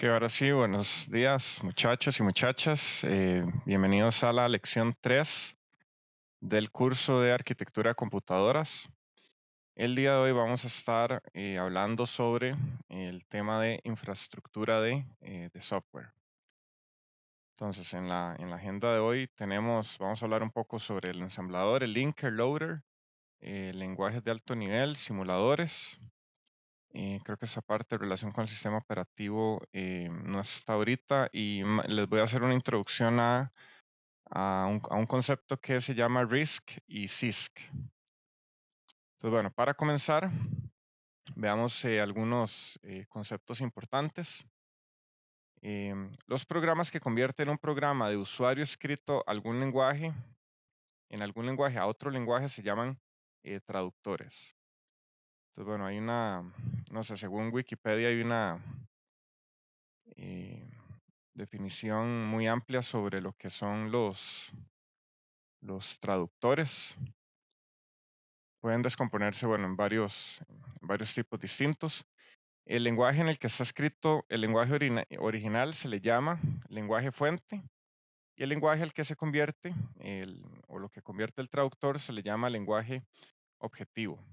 Que ahora sí, buenos días muchachos y muchachas. Bienvenidos a la lección 3 del curso de arquitectura de computadoras. El día de hoy vamos a estar hablando sobre el tema de infraestructura de software. Entonces, en la agenda de hoy vamos a hablar un poco sobre el ensamblador, el linker, loader, lenguajes de alto nivel, simuladores. Creo que esa parte de relación con el sistema operativo no está ahorita y les voy a hacer una introducción a un concepto que se llama RISC y CISC. Entonces, bueno, para comenzar, veamos algunos conceptos importantes. Los programas que convierten un programa de usuario escrito en algún lenguaje a otro lenguaje se llaman traductores. Entonces, bueno, no sé, según Wikipedia hay una eh, definición muy amplia sobre lo que son los traductores. Pueden descomponerse, bueno, en varios tipos distintos. El lenguaje en el que está escrito el lenguaje original se le llama lenguaje fuente y el lenguaje al que se convierte, o lo que convierte el traductor, se le llama lenguaje objetivo.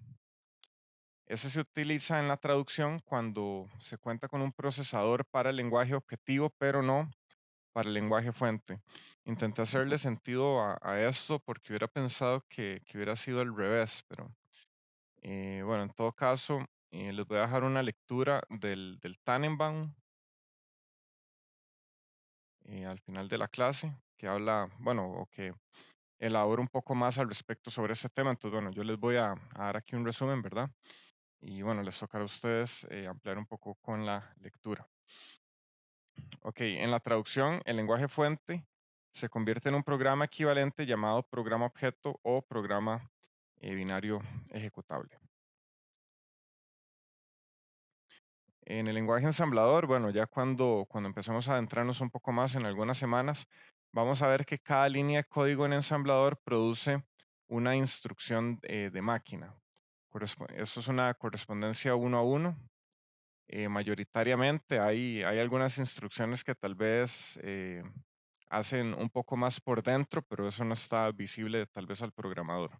Ese se utiliza en la traducción cuando se cuenta con un procesador para el lenguaje objetivo, pero no para el lenguaje fuente. Intenté hacerle sentido a esto porque hubiera pensado que hubiera sido al revés, pero bueno, en todo caso, les voy a dejar una lectura del Tannenbaum al final de la clase, que habla, bueno, o que elabora un poco más al respecto sobre ese tema. Entonces, bueno, yo les voy a dar aquí un resumen, ¿verdad? Y bueno, les tocará a ustedes ampliar un poco con la lectura. Ok, en la traducción, el lenguaje fuente se convierte en un programa equivalente llamado programa objeto o programa binario ejecutable. En el lenguaje ensamblador, bueno, ya cuando empecemos a adentrarnos un poco más en algunas semanas, vamos a ver que cada línea de código en ensamblador produce una instrucción de máquina. Eso es una correspondencia uno a uno. Mayoritariamente hay algunas instrucciones que tal vez hacen un poco más por dentro, pero eso no está visible tal vez al programador.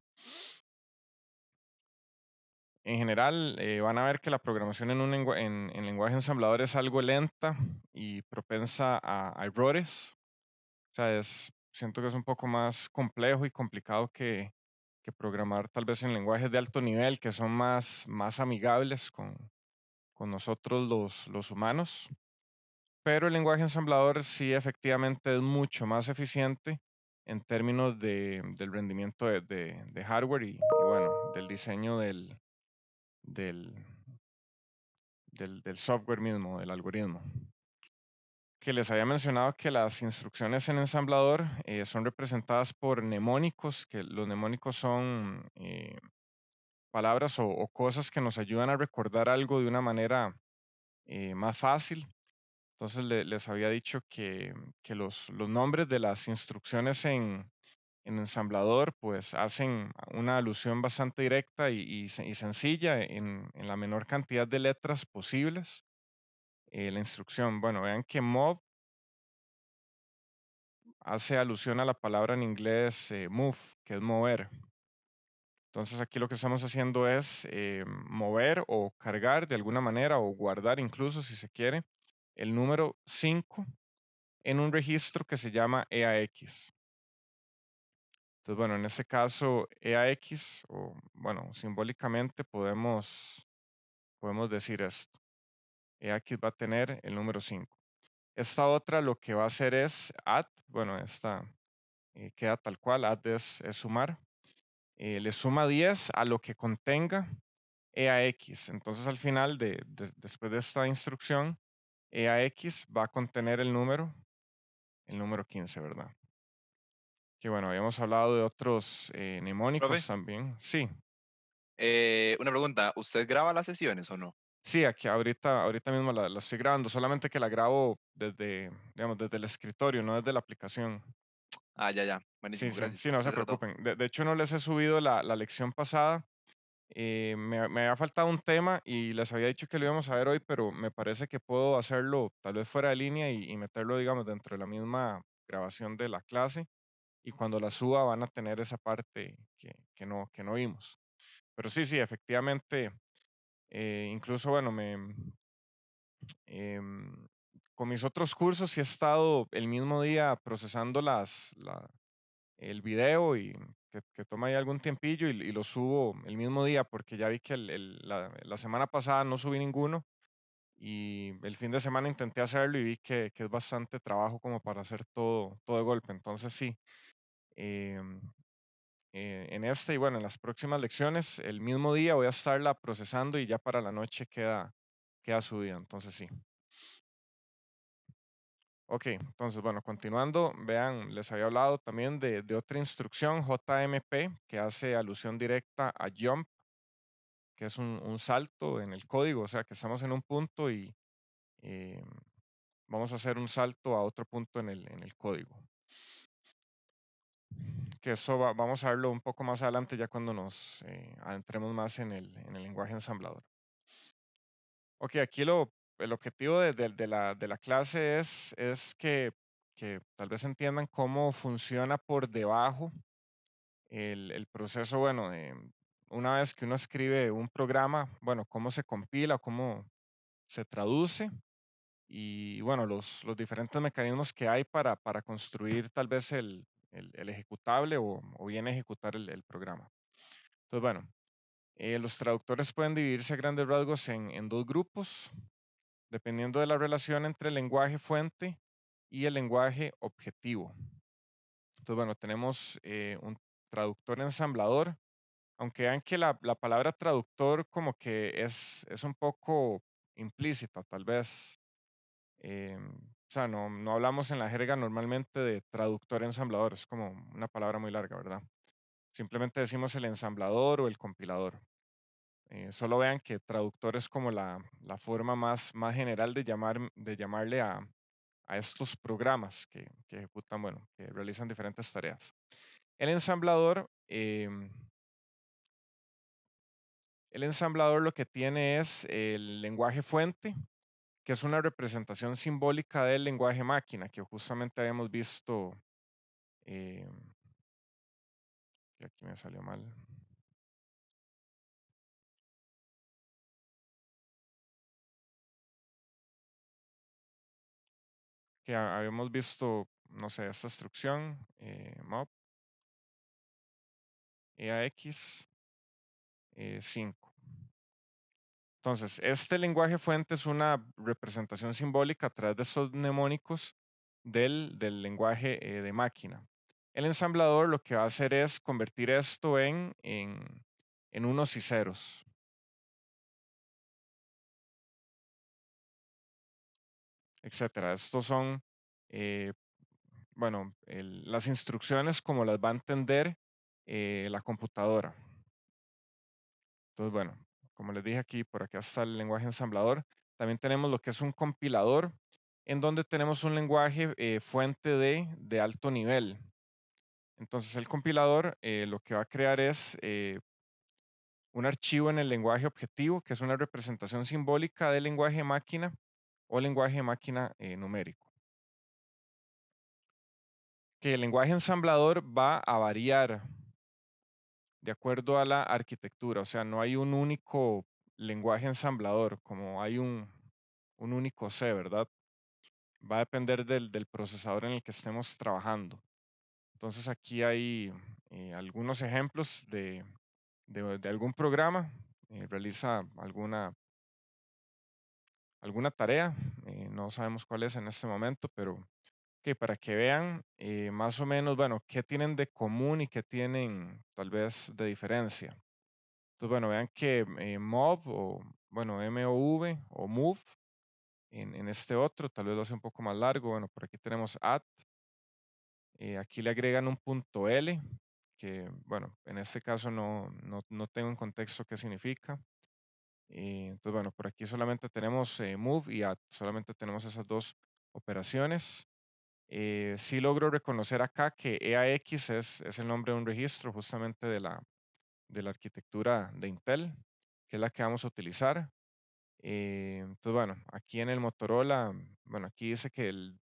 En general, van a ver que la programación en lenguaje ensamblador es algo lenta y propensa a errores. O sea, siento que es un poco más complejo y complicado que programar tal vez en lenguajes de alto nivel, que son más amigables con nosotros los humanos. Pero el lenguaje ensamblador sí efectivamente es mucho más eficiente en términos del rendimiento de hardware y bueno, del diseño del, del software mismo, del algoritmo. Que les había mencionado que las instrucciones en ensamblador son representadas por mnemónicos, que los mnemónicos son palabras o cosas que nos ayudan a recordar algo de una manera más fácil. Entonces les había dicho que los nombres de las instrucciones en ensamblador pues hacen una alusión bastante directa y sencilla en la menor cantidad de letras posibles. La instrucción, bueno, vean que move hace alusión a la palabra en inglés move, que es mover. Entonces aquí lo que estamos haciendo es mover o cargar de alguna manera o guardar incluso si se quiere el número 5 en un registro que se llama EAX. Entonces, bueno, en este caso EAX, o bueno, simbólicamente podemos decir esto. EAX va a tener el número 5. Esta otra lo que va a hacer es add, bueno, esta queda tal cual, add es sumar. Le suma 10 a lo que contenga EAX. Entonces al final, después de esta instrucción, EAX va a contener el número 15, ¿verdad? Que bueno, habíamos hablado de otros mnemónicos Profe, también. Sí, una pregunta, ¿usted graba las sesiones o no? sí, aquí ahorita mismo la estoy grabando, solamente que la grabo digamos, desde el escritorio, no desde la aplicación. Ah, ya, ya, Sí, buenísimo, sí, gracias. sí, no se Eso era todo. preocupen. De hecho, no les he subido la lección pasada Me había faltado un tema y les había dicho que lo íbamos a ver hoy, pero me parece que puedo hacerlo tal vez fuera de línea y meterlo, digamos, dentro de la misma grabación de la clase. Y cuando la suba van a tener esa parte que no vimos. Pero sí, sí, efectivamente, incluso, bueno, em, con mis otros cursos sí he estado el mismo día procesando el video y que toma ahí algún tiempillo y lo subo el mismo día porque ya vi que la semana pasada no subí ninguno y el fin de semana intenté hacerlo y vi que es bastante trabajo como para hacer todo de golpe. Entonces sí, em, en este y bueno, en las próximas lecciones, el mismo día voy a estarla procesando y ya para la noche queda subida. Entonces sí. Ok, entonces bueno, continuando, vean, les había hablado también de otra instrucción, JMP, que hace alusión directa a jump, que es un salto en el código, o sea que estamos en un punto y eh, vamos a hacer un salto a otro punto en el código. Que eso vamos a verlo un poco más adelante ya cuando nos adentremos más en el lenguaje ensamblador. Ok, aquí el objetivo de la clase es que tal vez entiendan cómo funciona por debajo el proceso, bueno, una vez que uno escribe un programa, bueno, cómo se compila, cómo se traduce y bueno, los diferentes mecanismos que hay para construir tal vez el ejecutable o bien ejecutar el programa. Entonces, bueno, los traductores pueden dividirse a grandes rasgos en dos grupos, dependiendo de la relación entre el lenguaje fuente y el lenguaje objetivo. Entonces, bueno, tenemos un traductor ensamblador, aunque vean que la palabra traductor como que es un poco implícita, tal vez. O sea, no hablamos en la jerga normalmente de traductor ensamblador, es como una palabra muy larga, ¿verdad? Simplemente decimos el ensamblador o el compilador. Solo vean que traductor es como la forma más general de llamarle a estos programas que ejecutan, bueno, que realizan diferentes tareas. El ensamblador, el ensamblador lo que tiene es el lenguaje fuente, que es una representación simbólica del lenguaje máquina, que justamente habíamos visto, eh, que aquí me salió mal, que habíamos visto, no sé, esta instrucción, mob, EAX 5. Entonces, este lenguaje fuente es una representación simbólica a través de estos mnemónicos del lenguaje de máquina. El ensamblador lo que va a hacer es convertir esto en unos y ceros, etcétera. Estos son, eh, bueno, las instrucciones como las va a entender la computadora. Entonces, bueno, como les dije aquí, por acá está el lenguaje ensamblador. También tenemos lo que es un compilador, en donde tenemos un lenguaje fuente de alto nivel. Entonces, el compilador lo que va a crear es un archivo en el lenguaje objetivo, que es una representación simbólica del lenguaje máquina o lenguaje máquina numérico. Que el lenguaje ensamblador va a variar de acuerdo a la arquitectura, o sea, no hay un único lenguaje ensamblador, como hay un único C, ¿verdad? Va a depender del procesador en el que estemos trabajando. Entonces aquí hay algunos ejemplos de algún programa, realiza alguna tarea, no sabemos cuál es en este momento, pero que para que vean más o menos, bueno, qué tienen de común y qué tienen tal vez de diferencia. Entonces, bueno, vean que mob o, bueno, mov o move en este otro, tal vez lo hace un poco más largo. Bueno, por aquí tenemos add. Aquí le agregan un punto L, que, bueno, en este caso no tengo en contexto qué significa. Entonces, bueno, por aquí solamente tenemos move y add, solamente tenemos esas dos operaciones. Sí logro reconocer acá que EAX es el nombre de un registro justamente de la arquitectura de Intel, que es la que vamos a utilizar. Entonces, bueno, aquí en el Motorola, bueno, aquí dice que el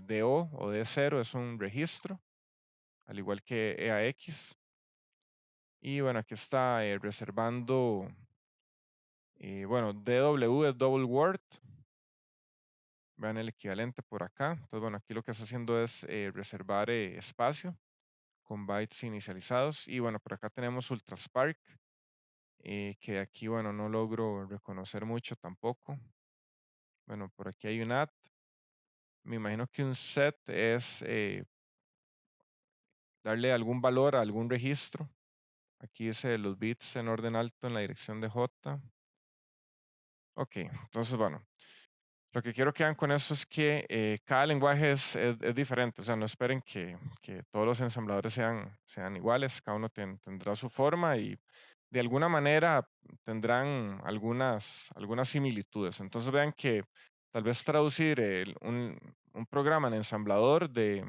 DO o D0 es un registro, al igual que EAX. Y bueno, aquí está reservando, bueno, DW es Double Word. Vean el equivalente por acá. Entonces, bueno, aquí lo que está haciendo es reservar espacio con bytes inicializados. Y bueno, por acá tenemos UltraSpark, que aquí, bueno, no logro reconocer mucho tampoco. Bueno, por aquí hay un add. Me imagino que un set es darle algún valor a algún registro. Aquí dice los bits en orden alto en la dirección de J. Ok, entonces, bueno, lo que quiero que hagan con eso es que cada lenguaje es diferente, o sea, no esperen que todos los ensambladores sean iguales, cada uno tendrá su forma y de alguna manera tendrán algunas similitudes. Entonces vean que tal vez traducir un programa en ensamblador de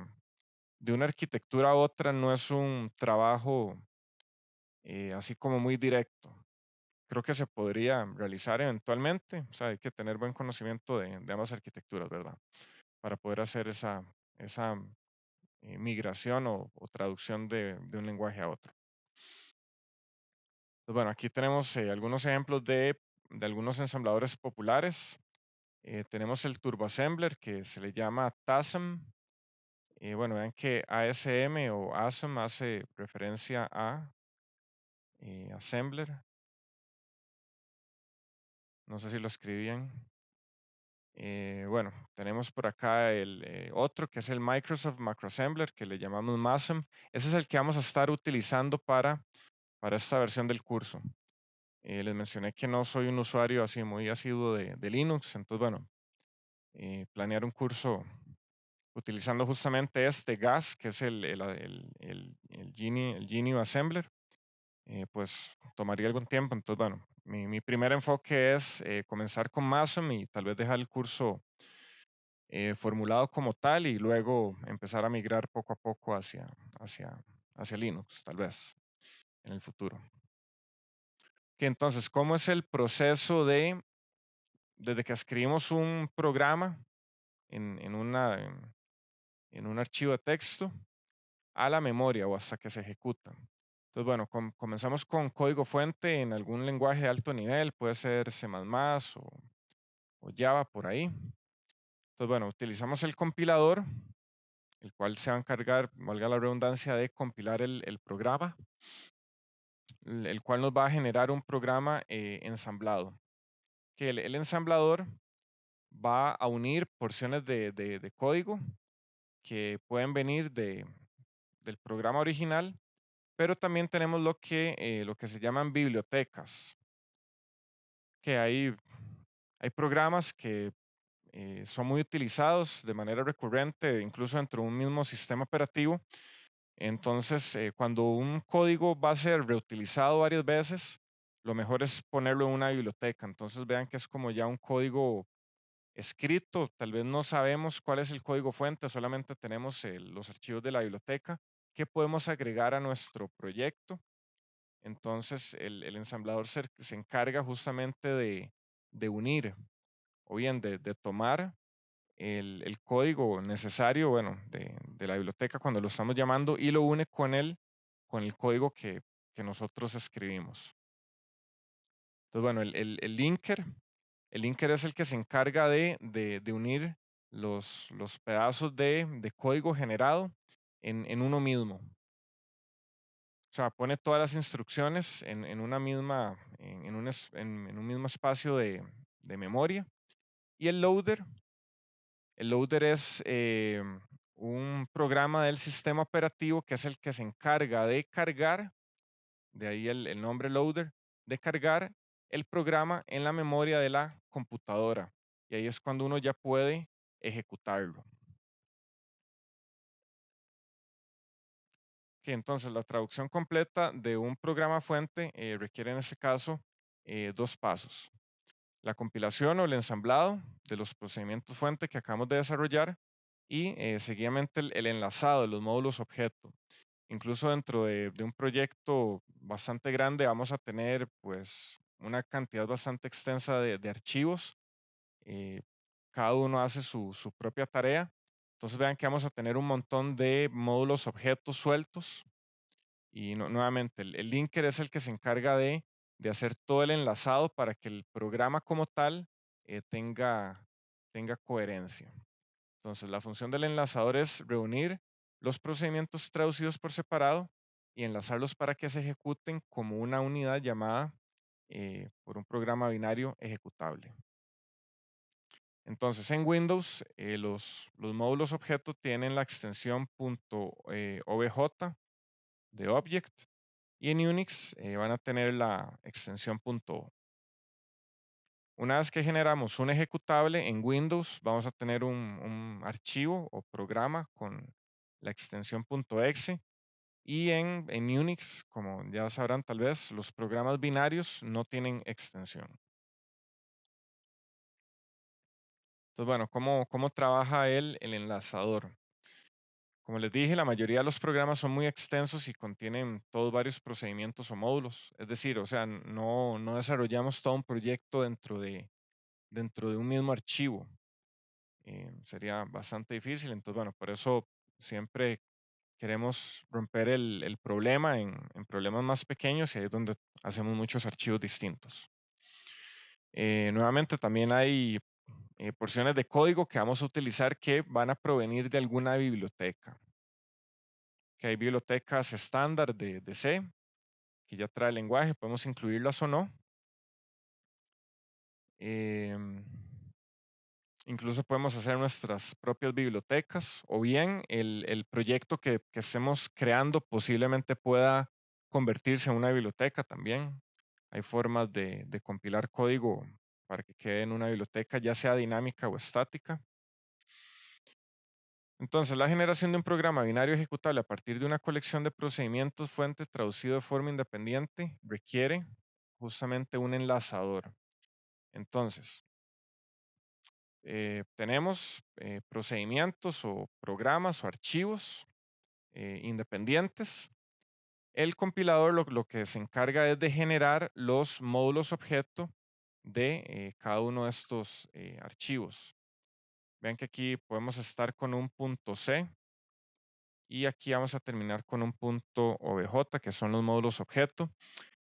una arquitectura a otra no es un trabajo así como muy directo. Creo que se podría realizar eventualmente, o sea, hay que tener buen conocimiento de ambas arquitecturas, ¿verdad? Para poder hacer esa migración o traducción de un lenguaje a otro. Pues bueno, aquí tenemos algunos ejemplos de algunos ensambladores populares. Tenemos el Turbo Assembler que se le llama TASM. Bueno, vean que ASM o ASM hace referencia a Assembler. No sé si lo escribían. Bueno, tenemos por acá el otro que es el Microsoft Macro Assembler que le llamamos MASM. Ese es el que vamos a estar utilizando para esta versión del curso. Les mencioné que no soy un usuario así muy asiduo de Linux, entonces bueno, planear un curso utilizando justamente este GAS, que es el GNU Assembler, pues tomaría algún tiempo. Entonces bueno, mi primer enfoque es comenzar con MASM y tal vez dejar el curso formulado como tal y luego empezar a migrar poco a poco hacia, hacia Linux, tal vez en el futuro. Que entonces, ¿cómo es el proceso desde que escribimos un programa en un archivo de texto a la memoria o hasta que se ejecuta? Entonces, bueno, comenzamos con código fuente en algún lenguaje de alto nivel, puede ser C++ o Java por ahí. Entonces, bueno, utilizamos el compilador, el cual se va a encargar, valga la redundancia, de compilar el programa, el cual nos va a generar un programa ensamblado. Que el ensamblador va a unir porciones de código que pueden venir del programa original, pero también tenemos lo que se llaman bibliotecas, que hay programas que son muy utilizados de manera recurrente, incluso dentro de un mismo sistema operativo. Entonces, cuando un código va a ser reutilizado varias veces, lo mejor es ponerlo en una biblioteca. Entonces, vean que es como ya un código escrito. Tal vez no sabemos cuál es el código fuente, solamente tenemos los archivos de la biblioteca que podemos agregar a nuestro proyecto. Entonces, el ensamblador se encarga justamente de unir o bien de tomar el código necesario, bueno, de la biblioteca cuando lo estamos llamando y lo une con el código que nosotros escribimos. Entonces, bueno, el linker es el que se encarga de unir los pedazos de código generado en uno mismo. O sea, pone todas las instrucciones en una misma, en un mismo espacio de memoria. Y el loader es un programa del sistema operativo que es el que se encarga de cargar, de ahí el nombre loader, de cargar el programa en la memoria de la computadora. Y ahí es cuando uno ya puede ejecutarlo. Que entonces la traducción completa de un programa fuente requiere en este caso dos pasos. La compilación o el ensamblado de los procedimientos fuente que acabamos de desarrollar y seguidamente el enlazado de los módulos objeto. incluso dentro de un proyecto bastante grande vamos a tener pues una cantidad bastante extensa de archivos. eh, Cada uno hace su propia tarea. Entonces vean que vamos a tener un montón de módulos, objetos sueltos. Y nuevamente, el linker es el que se encarga de hacer todo el enlazado para que el programa como tal tenga coherencia. Entonces, la función del enlazador es reunir los procedimientos traducidos por separado y enlazarlos para que se ejecuten como una unidad llamada por un programa binario ejecutable. Entonces, en Windows, los módulos objeto tienen la extensión .obj de object y en Unix van a tener la extensión .o. Una vez que generamos un ejecutable en Windows, vamos a tener un archivo o programa con la extensión .exe y en Unix, como ya sabrán tal vez, los programas binarios no tienen extensión. Entonces, bueno, ¿cómo trabaja el enlazador? Como les dije, la mayoría de los programas son muy extensos y contienen todos varios procedimientos o módulos. Es decir, o sea, no desarrollamos todo un proyecto dentro de un mismo archivo. Sería bastante difícil. Entonces, bueno, por eso siempre queremos romper el problema en problemas más pequeños y ahí es donde hacemos muchos archivos distintos. Nuevamente, también hay porciones de código que vamos a utilizar que van a provenir de alguna biblioteca. Que hay bibliotecas estándar de C, que ya trae el lenguaje, podemos incluirlas o no. Em, Incluso podemos hacer nuestras propias bibliotecas o bien el proyecto que estemos creando posiblemente pueda convertirse en una biblioteca también. Hay formas de compilar código para que quede en una biblioteca, ya sea dinámica o estática. Entonces, la generación de un programa binario ejecutable a partir de una colección de procedimientos fuente traducido de forma independiente requiere justamente un enlazador. Entonces, tenemos procedimientos o programas o archivos independientes. El compilador lo que se encarga es de generar los módulos objeto de cada uno de estos archivos. Vean que aquí podemos estar con un punto C y aquí vamos a terminar con un punto OBJ, que son los módulos objeto.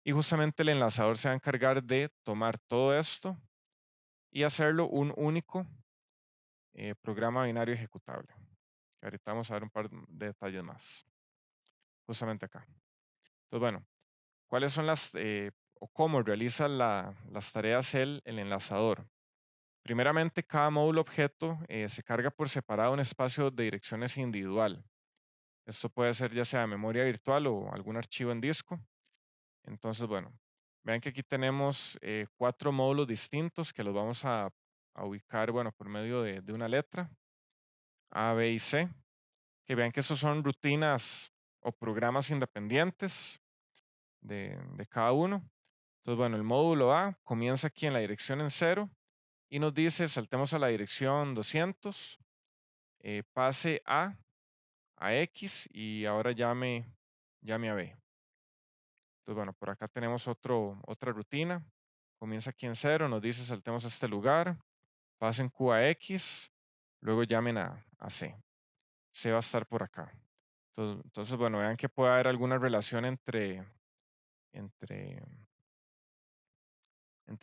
Y justamente el enlazador se va a encargar de tomar todo esto y hacerlo un único programa binario ejecutable. Ahorita vamos a ver un par de detalles más, justamente acá. Entonces, bueno, ¿cuáles son o cómo realiza las tareas el enlazador? Primeramente, cada módulo objeto se carga por separado en espacio de direcciones individual. Esto puede ser ya sea memoria virtual o algún archivo en disco. Entonces, bueno, vean que aquí tenemos 4 módulos distintos que los vamos a ubicar, bueno, por medio de una letra, A, B y C. Que vean que esos son rutinas o programas independientes de cada uno. Entonces, bueno, el módulo A comienza aquí en la dirección en 0 y nos dice saltemos a la dirección 200, pase a X y ahora llame a B. Entonces, bueno, por acá tenemos otra rutina. Comienza aquí en 0, nos dice saltemos a este lugar, pasen Q a X, luego llamen a C. C va a estar por acá. Entonces, bueno, vean que puede haber alguna relación entre, entre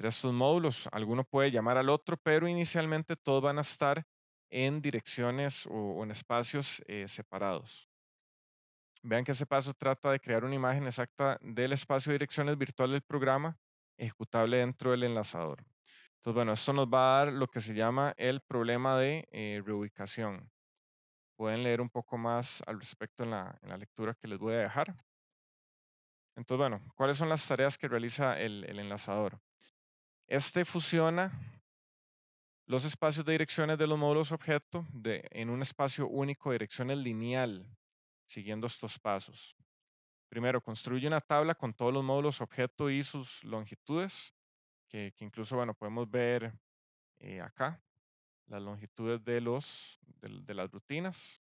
estos módulos. Alguno puede llamar al otro, pero inicialmente todos van a estar en direcciones o en espacios separados. Vean que ese paso trata de crear una imagen exacta del espacio de direcciones virtual del programa ejecutable dentro del enlazador. Entonces, bueno, esto nos va a dar lo que se llama el problema de reubicación. Pueden leer un poco más al respecto en la lectura que les voy a dejar. Entonces, bueno, ¿cuáles son las tareas que realiza el enlazador? Este fusiona los espacios de direcciones de los módulos objeto en un espacio único de direcciones lineal, siguiendo estos pasos. Primero, construye una tabla con todos los módulos objeto y sus longitudes, que incluso, bueno, podemos ver acá las longitudes de las rutinas.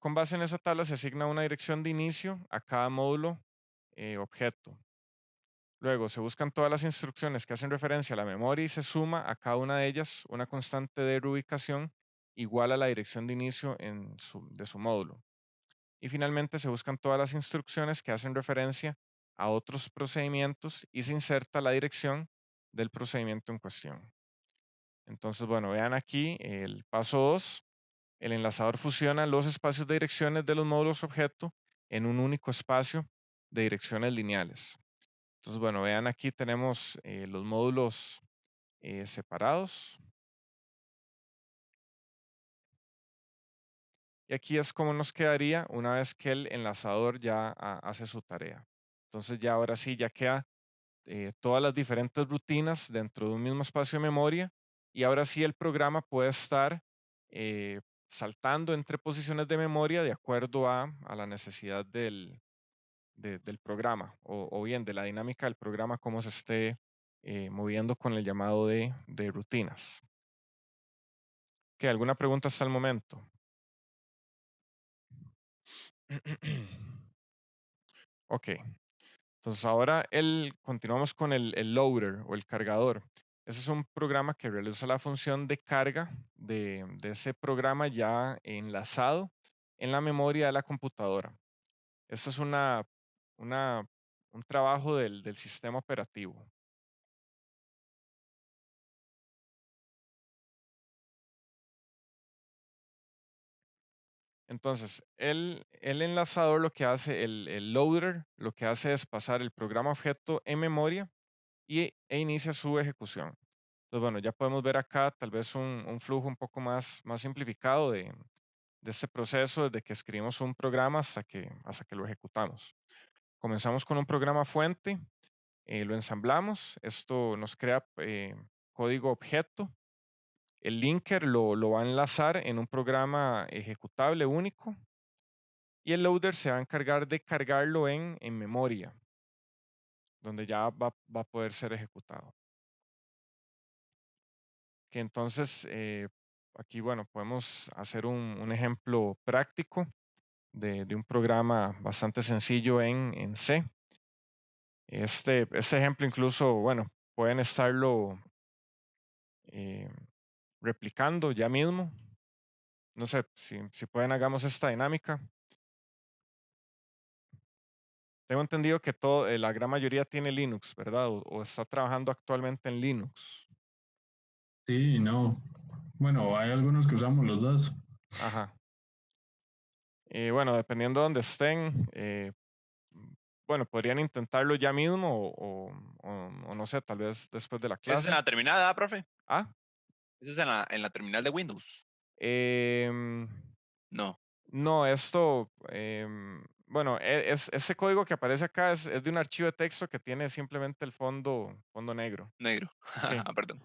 con base en esa tabla se asigna una dirección de inicio a cada módulo objeto. Luego se buscan todas las instrucciones que hacen referencia a la memoria y se suma a cada una de ellas una constante de reubicación igual a la dirección de inicio de su módulo. Y finalmente se buscan todas las instrucciones que hacen referencia a otros procedimientos y se inserta la dirección del procedimiento en cuestión. Entonces, bueno, vean aquí el paso 2. El enlazador fusiona los espacios de direcciones de los módulos objeto en un único espacio de direcciones lineales. Entonces, bueno, vean aquí tenemos los módulos separados. Y aquí es como nos quedaría una vez que el enlazador ya hace su tarea. Entonces ya ahora sí, ya queda todas las diferentes rutinas dentro de un mismo espacio de memoria y ahora sí el programa puede estar saltando entre posiciones de memoria de acuerdo a la necesidad del programa o bien de la dinámica del programa, cómo se esté moviendo con el llamado de rutinas. ¿Qué? ¿Alguna pregunta hasta el momento? Ok, entonces ahora continuamos con el loader o el cargador. Ese es un programa que realiza la función de carga de ese programa ya enlazado en la memoria de la computadora. Este es un trabajo del sistema operativo. Entonces, el enlazador lo que hace, el loader, lo que hace es pasar el programa objeto en memoria e inicia su ejecución. Entonces, bueno, ya podemos ver acá tal vez un flujo un poco más simplificado de este proceso desde que escribimos un programa hasta que lo ejecutamos. Comenzamos con un programa fuente, lo ensamblamos, esto nos crea código objeto. El linker lo va a enlazar en un programa ejecutable único y el loader se va a encargar de cargarlo en memoria, donde ya va a poder ser ejecutado. Que entonces, aquí, bueno, podemos hacer un ejemplo práctico de un programa bastante sencillo en C. Este ejemplo incluso, bueno, pueden estarlo eh, replicando ya mismo. No sé, si pueden, hagamos esta dinámica. Tengo entendido que la gran mayoría tiene Linux, ¿verdad? O está trabajando actualmente en Linux. Sí, no. Bueno, hay algunos que usamos los dos. Ajá. Bueno, dependiendo de donde estén, bueno, podrían intentarlo ya mismo o no sé, tal vez después de la ¿Eso es en clase. la terminal, ah, profe? Ah, ¿Eso es en la terminal de Windows? em, No, no, esto, bueno, ese código que aparece acá es de un archivo de texto que tiene simplemente el fondo negro. negro. Sí, Ah, perdón.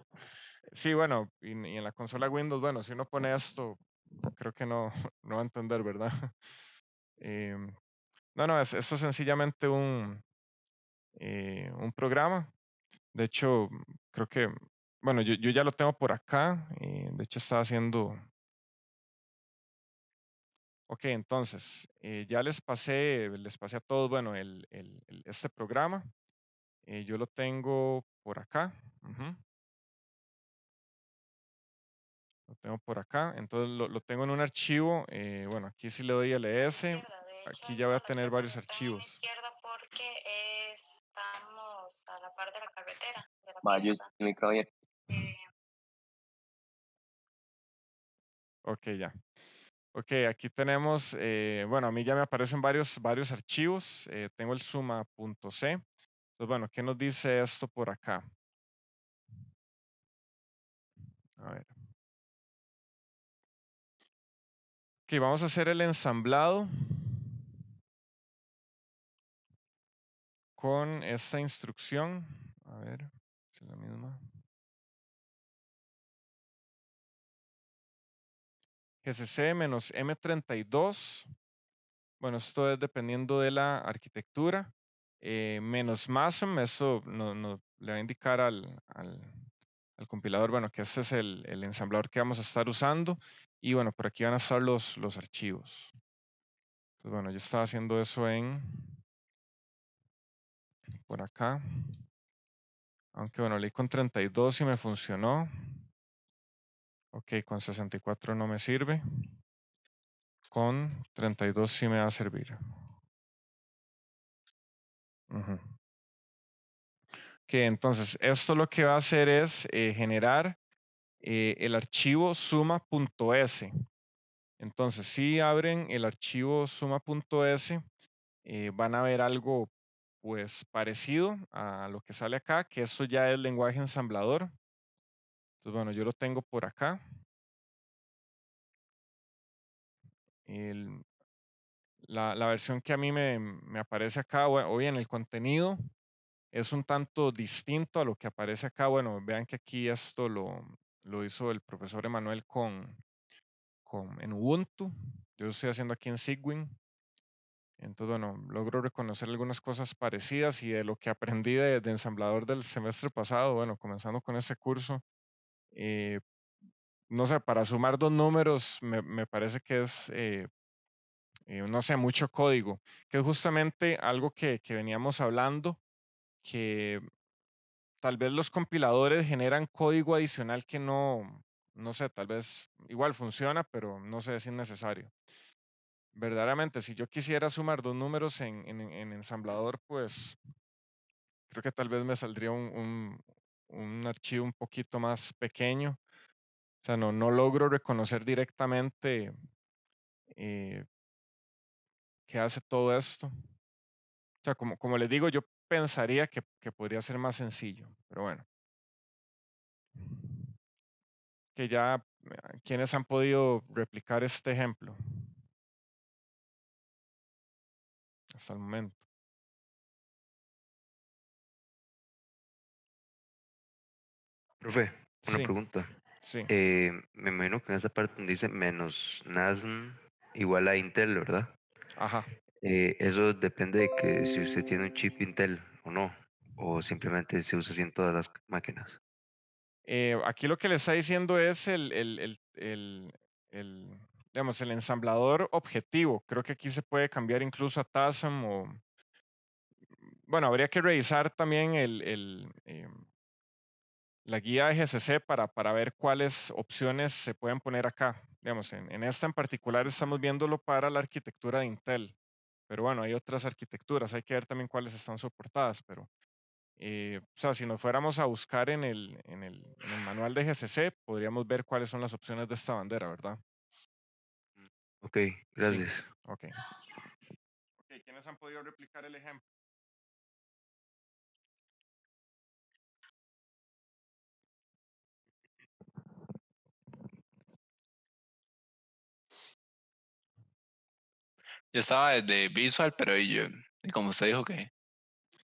sí, bueno, y en la consola Windows, bueno, si uno pone esto, creo que no, no va a entender, ¿verdad? Em, no, esto es sencillamente un programa. De hecho, creo que, bueno, yo ya lo tengo por acá. De hecho, estaba haciendo. Ok, entonces, ya les pasé a todos, bueno, este programa. Yo lo tengo por acá. Ujú, lo tengo por acá. Entonces, lo tengo en un archivo. Bueno, aquí sí le doy ls. Aquí ya voy a tener varios archivos. Estamos a la par de la carretera, de la Vaya, pista. Ok, ya. Ok, aquí tenemos, bueno, a mí ya me aparecen varios archivos. Tengo el suma.c. Entonces, bueno, ¿qué nos dice esto por acá? A ver. Ok, vamos a hacer el ensamblado con esta instrucción. A ver, si es la misma. GCC-M32. Bueno, esto es dependiendo de la arquitectura. Menos MASM, eso le va a indicar al compilador, bueno, que este es el ensamblador que vamos a estar usando. Y bueno, por aquí van a estar los archivos. Entonces, bueno, yo estaba haciendo eso por acá. Aunque bueno, leí con 32 y me funcionó. Ok, con 64 no me sirve. Con 32 sí me va a servir. Ok, entonces esto lo que va a hacer es generar el archivo suma.s. Entonces, si abren el archivo suma.s, van a ver algo pues parecido a lo que sale acá, que esto ya es lenguaje ensamblador. Entonces, bueno, yo lo tengo por acá. La versión que a mí me aparece acá, o bien el contenido es un tanto distinto a lo que aparece acá. Bueno, vean que aquí esto lo hizo el profesor Emanuel en Ubuntu. Yo lo estoy haciendo aquí en Cygwin. Entonces, bueno, logro reconocer algunas cosas parecidas y de lo que aprendí de ensamblador del semestre pasado, bueno, comenzando con ese curso, no sé, para sumar dos números me parece que es, no sé, mucho código, que es justamente algo que veníamos hablando, que tal vez los compiladores generan código adicional que no sé, tal vez igual funciona, pero no sé si es innecesario. Verdaderamente, si yo quisiera sumar dos números en ensamblador, pues creo que tal vez me saldría un archivo un poquito más pequeño. O sea, no logro reconocer directamente eh, qué hace todo esto. O sea, como les digo, yo pensaría que podría ser más sencillo, pero bueno. Que ya, ¿quiénes han podido replicar este ejemplo hasta el momento? Profe, una Sí, pregunta. sí, Me imagino que en esa parte donde dice menos NASM igual a Intel, ¿verdad? ajá. Eso depende de que si usted tiene un chip Intel o no, o simplemente se usa así en todas las máquinas. Aquí lo que le está diciendo es digamos, el ensamblador objetivo. Creo que aquí se puede cambiar incluso a TASM o, bueno, habría que revisar también la guía de GCC para ver cuáles opciones se pueden poner acá. Digamos, en esta en particular estamos viéndolo para la arquitectura de Intel, pero bueno, hay otras arquitecturas, hay que ver también cuáles están soportadas, pero o sea, si nos fuéramos a buscar en el manual de GCC, podríamos ver cuáles son las opciones de esta bandera, ¿verdad? Ok, Sí, gracias. ok. Ok, ¿quiénes han podido replicar el ejemplo? Yo estaba desde Visual, pero y como usted dijo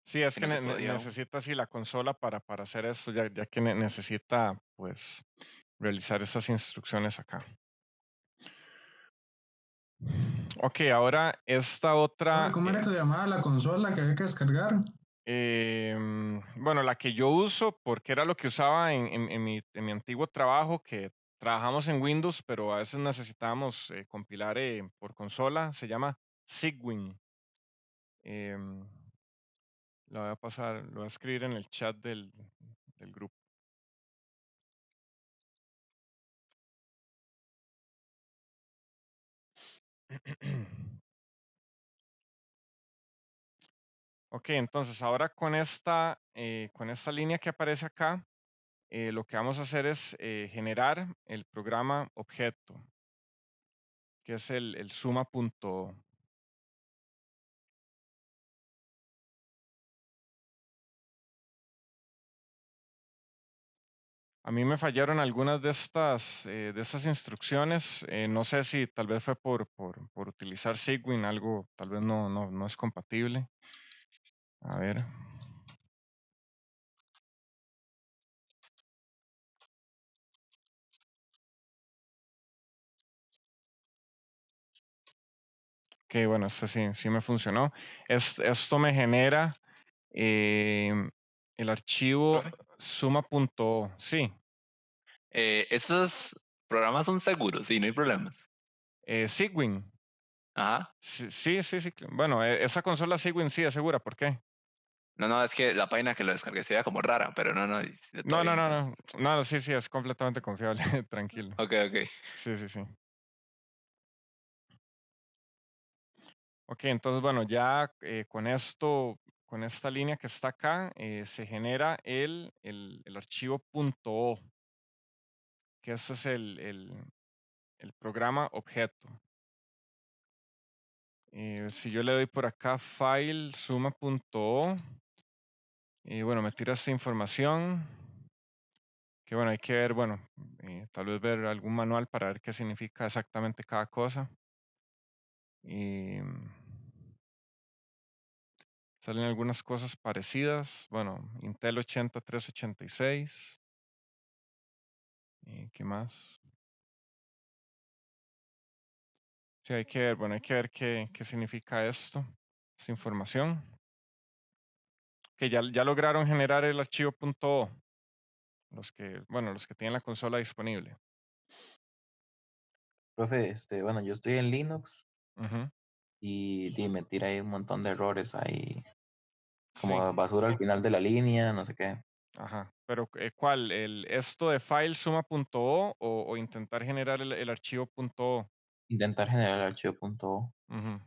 Sí, es que que no se podía. necesita así la consola para hacer esto, ya que necesita, pues, realizar esas instrucciones acá. Ok, ahora esta otra, ¿Cómo era que se llamaba la consola que había que descargar? bueno, la que yo uso, porque era lo que usaba en mi antiguo trabajo, que trabajamos en Windows, pero a veces necesitábamos compilar por consola, se llama Cygwin. Em, la voy a pasar, lo voy a escribir en el chat del grupo. Ok, entonces ahora con esta línea que aparece acá, lo que vamos a hacer es generar el programa objeto, que es el suma.o. A mí me fallaron algunas de estas instrucciones. No sé si tal vez fue por utilizar Cygwin, algo tal vez no es compatible. A ver. Ok, bueno, esto sí me funcionó. Esto me genera el archivo Profe, suma.o. Sí, esos programas son seguros, sí, no hay problemas. Cygwin. Ajá. Sí. Bueno, esa consola Cygwin sí es segura, ¿por qué? No, es que la página que lo descargué se veía como rara, pero no, todo No, no, bien. no, no. No, sí, es completamente confiable, tranquilo. Ok. Sí. Ok, entonces, bueno, ya con esto, con esta línea que está acá, se genera el archivo .o, que ese es el programa objeto. Si yo le doy por acá file suma.o, y bueno, me tira esta información, que bueno, hay que ver, bueno, tal vez ver algún manual para ver qué significa exactamente cada cosa. Y salen algunas cosas parecidas. Bueno, Intel 8386. ¿Qué más? Sí, hay que ver, bueno, hay que ver qué significa esto, esta información. Que ya lograron generar el archivo .o, los que tienen la consola disponible. Profe, bueno, yo estoy en Linux Ujú, y me tira ahí un montón de errores ahí, sí, como basura al final de la línea, no sé qué. ajá. Pero ¿cuál? ¿Esto de file suma.o o intentar generar el archivo .o? Intentar generar el archivo .o. Ujú.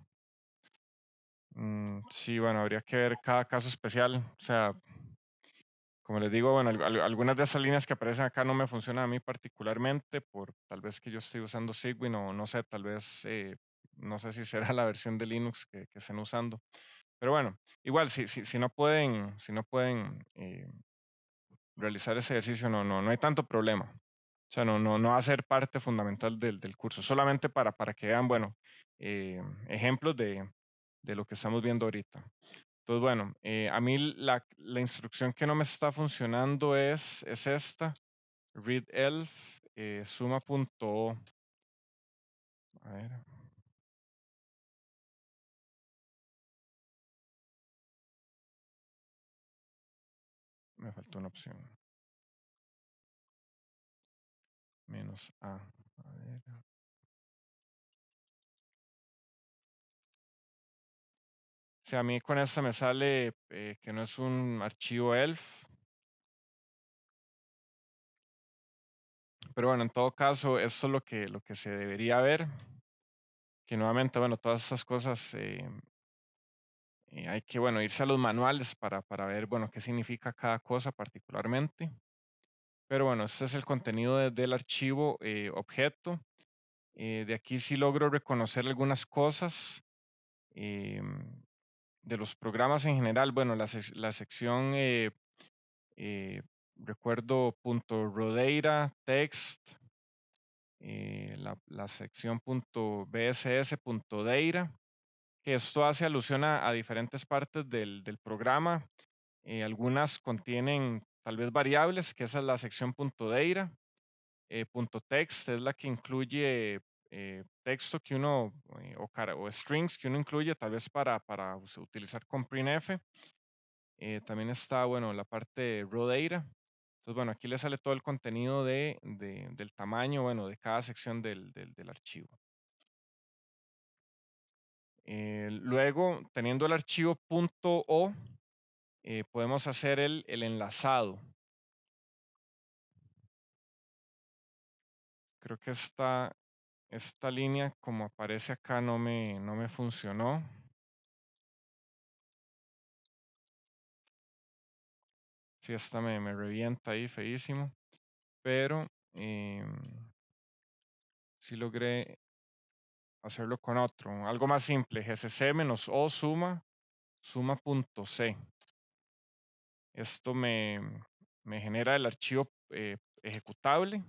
Sí, bueno, habría que ver cada caso especial. O sea, como les digo, bueno, algunas de esas líneas que aparecen acá no me funcionan a mí particularmente por tal vez que yo estoy usando Cygwin o no sé, tal vez, no sé si será la versión de Linux que estén usando. Pero bueno, igual, si no pueden realizar ese ejercicio, no hay tanto problema. O sea, no va a ser parte fundamental del curso, solamente para que vean, bueno, ejemplos de lo que estamos viendo ahorita. Entonces, bueno, a mí la instrucción que no me está funcionando es esta, readelf suma.o. A ver, me faltó una opción. -a. A ver. Si a mí con esta me sale que no es un archivo elf. Pero bueno, en todo caso, esto es lo que se debería ver. Que nuevamente, bueno, todas estas cosas hay que, bueno, irse a los manuales para ver, bueno, qué significa cada cosa particularmente. Pero bueno, este es el contenido del archivo objeto. De aquí sí logro reconocer algunas cosas de los programas en general. Bueno, la sección, eh, recuerdo .rodeira, text, la sección .bss.deira, que esto hace alusión a diferentes partes del programa. Algunas contienen tal vez variables, que esa es la sección .deira. .text es la que incluye texto que uno, o strings que uno incluye tal vez para utilizar con printf. También está, bueno, la parte de raw data. Entonces, bueno, aquí le sale todo el contenido del tamaño, bueno, de cada sección del archivo. Luego, teniendo el archivo .o, podemos hacer el enlazado. Creo que esta línea, como aparece acá, no me funcionó. Sí, esta me revienta ahí feísimo. Pero sí logré hacerlo con otro. Algo más simple, gcc-o suma.c. Esto me genera el archivo ejecutable.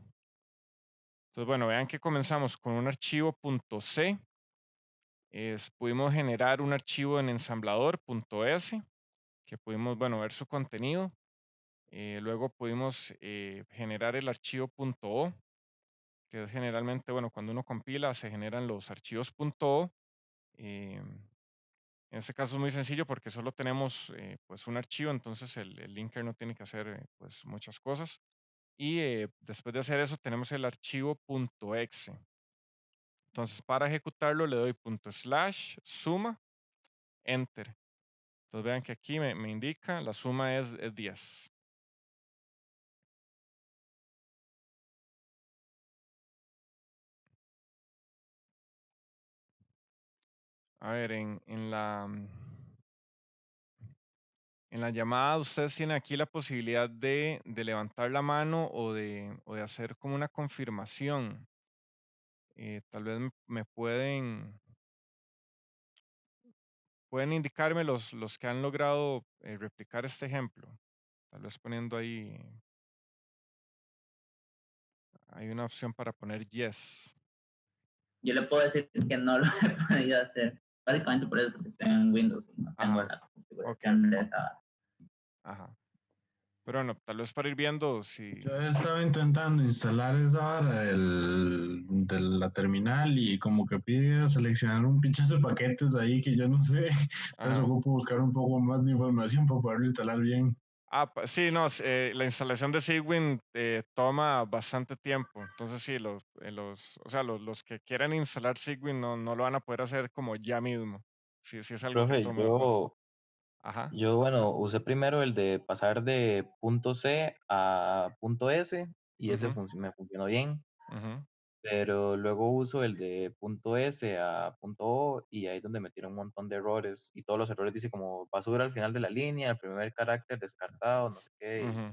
Entonces, bueno, vean que comenzamos con un archivo .c. Pudimos generar un archivo en ensamblador.s, que pudimos, bueno, ver su contenido. Luego pudimos generar el archivo .o, que es generalmente, bueno, cuando uno compila se generan los archivos .o. En este caso es muy sencillo porque solo tenemos pues un archivo, entonces el linker no tiene que hacer pues muchas cosas. Y después de hacer eso tenemos el archivo .exe. Entonces, para ejecutarlo le doy / suma, enter. Entonces vean que aquí me indica la suma es 10. A ver, en la llamada ustedes tienen aquí la posibilidad de levantar la mano o de hacer como una confirmación. Tal vez me pueden indicarme los que han logrado replicar este ejemplo. Tal vez poniendo ahí, hay una opción para poner yes. Yo le puedo decir que no lo he podido hacer. Básicamente por eso, porque estoy en Windows y no tengo Ajá, la ok, configuración de esa. ajá. Pero bueno, tal vez para ir viendo si... Yo estaba intentando instalar esa vara de la terminal y como que pide seleccionar un pinchazo de paquetes ahí que yo no sé. Entonces Ajá. ocupo buscar un poco más de información para poderlo instalar bien. Sí, no, la instalación de Sigwin toma bastante tiempo. Entonces sí, o sea, los que quieran instalar Sigwin no lo van a poder hacer como ya mismo. Sí, sí es algo que Profe, toma bastante. Ajá. yo, bueno, usé primero el de pasar de punto C a punto S y ese Ujú, me funcionó bien, ujú, pero luego uso el de punto S a punto O y ahí es donde metieron un montón de errores y todos los errores dice como basura al final de la línea, el primer carácter descartado, no sé qué, ujú,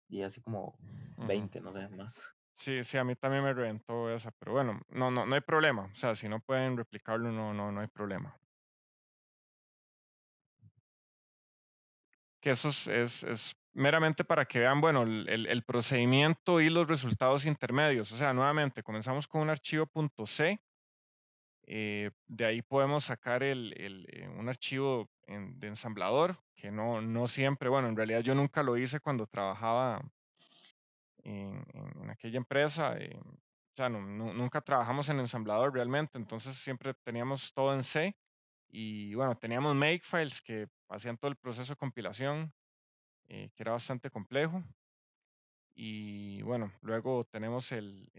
y así como ujú. 20, no sé, más. Sí, sí, a mí también me reventó esa, pero bueno, no hay problema. O sea, si no pueden replicarlo, no hay problema. Que eso es meramente para que vean, bueno, el procedimiento y los resultados intermedios. O sea, nuevamente, comenzamos con un archivo .c. De ahí podemos sacar un archivo de ensamblador, que no siempre, bueno, en realidad yo nunca lo hice cuando trabajaba en aquella empresa. O sea, nunca trabajamos en ensamblador realmente, entonces siempre teníamos todo en C. Y bueno, teníamos makefiles que hacían todo el proceso de compilación, que era bastante complejo. Y bueno, luego tenemos el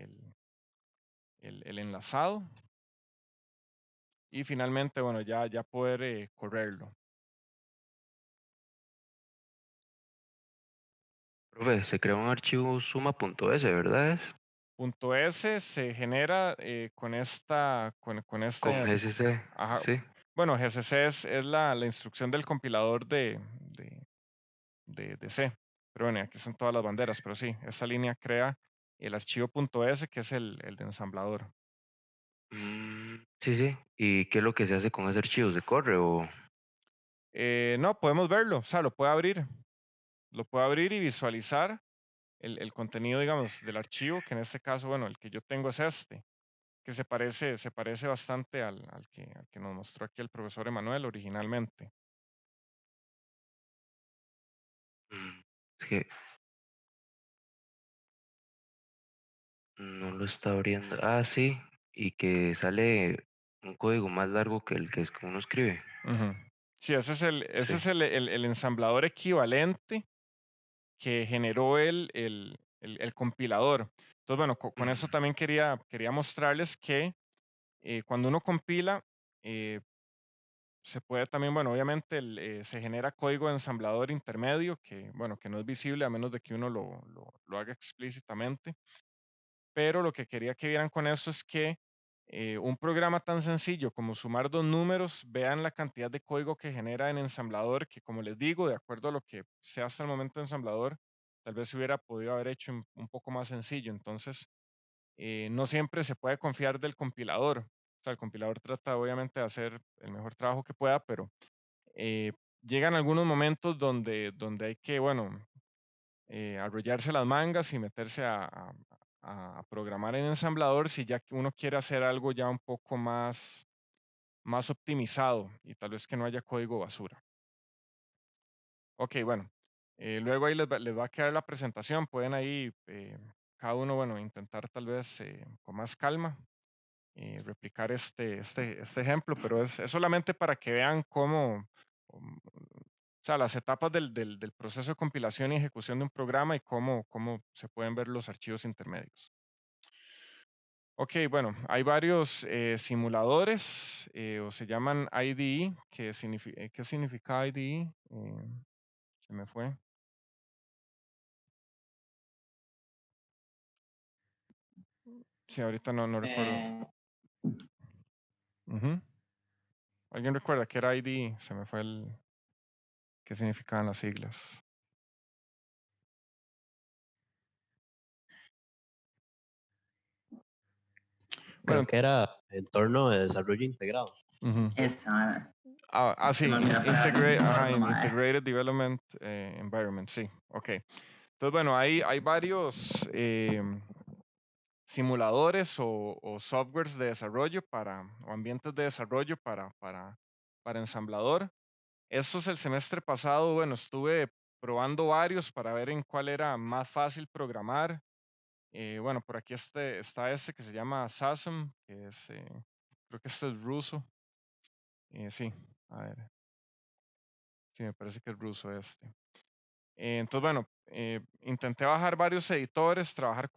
enlazado. Y finalmente, bueno, ya poder correrlo. Profe, se crea un archivo suma.s, ¿verdad? Punto S se genera con con Con este, GCC, ajá, sí. bueno, GCC es la instrucción del compilador de C. Pero bueno, aquí están todas las banderas, pero sí, esa línea crea el archivo punto S, que es el de ensamblador. Sí, sí. ¿Y qué es lo que se hace con ese archivo? ¿Se corre o...? No, podemos verlo, o sea, lo puede abrir y visualizar el contenido, digamos, del archivo, que en este caso, bueno, el que yo tengo es este, que se parece bastante al que nos mostró aquí el profesor Emanuel originalmente. Mm, Es que no lo está abriendo. Ah, sí. Y que sale un código más largo que el que uno escribe. Ujú. Sí, ese Sí. es el ensamblador equivalente que generó el compilador. Entonces, bueno, con eso Ujú. también quería mostrarles que cuando uno compila, eh, se puede también, bueno, obviamente se genera código de ensamblador intermedio que, bueno, que no es visible a menos de que uno lo haga explícitamente. Pero lo que quería que vieran con esto es que un programa tan sencillo como sumar dos números, vean la cantidad de código que genera en ensamblador, que como les digo, de acuerdo a lo que sea hasta el momento de ensamblador, tal vez se hubiera podido haber hecho un poco más sencillo. Entonces, no siempre se puede confiar del compilador. O sea, el compilador trata obviamente de hacer el mejor trabajo que pueda, pero eh, llegan algunos momentos donde hay que, bueno, arrollarse las mangas y meterse a programar en ensamblador si ya que uno quiere hacer algo ya un poco más optimizado y tal vez que no haya código basura. Ok, bueno, luego ahí les va a quedar la presentación. Pueden ahí cada uno, bueno, intentar tal vez con más calma replicar este ejemplo, pero es solamente para que vean cómo, o sea, las etapas del proceso de compilación y ejecución de un programa y cómo se pueden ver los archivos intermedios. Ok, bueno, hay varios simuladores o se llaman IDE. ¿Qué significa IDE? Se me fue. Sí, ahorita no recuerdo. Ujú. ¿Alguien recuerda qué era IDE? Se me fue qué significaban las siglas. Creo Bueno, que era entorno de desarrollo integrado. ujú. Esa. Sí, Se me olvidó la palabra, entorno, mae. Integrated Development Environment, sí, ok. Entonces, bueno, hay varios simuladores o softwares de desarrollo o ambientes de desarrollo para ensamblador. Estos el semestre pasado, bueno, estuve probando varios para ver en cuál era más fácil programar. Bueno, por aquí está este que se llama SASM, que es, creo que este es ruso. Sí, a ver, sí, me parece que es ruso este. Entonces, bueno, intenté bajar varios editores, trabajar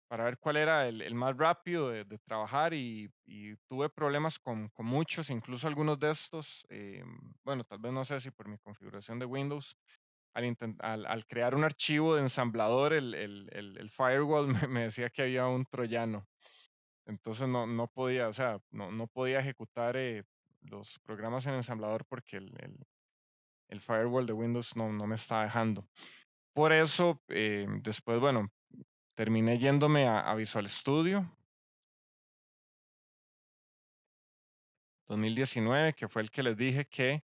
para ver cuál era el más rápido de trabajar y tuve problemas con muchos, incluso algunos de estos. Bueno, tal vez no sé si por mi configuración de Windows, al crear un archivo de ensamblador, el firewall me decía que había un troyano. Entonces no podía, o sea, no podía ejecutar los programas en ensamblador porque el firewall de Windows no me está dejando. Por eso, después, bueno, terminé yéndome a Visual Studio 2019, que fue el que les dije que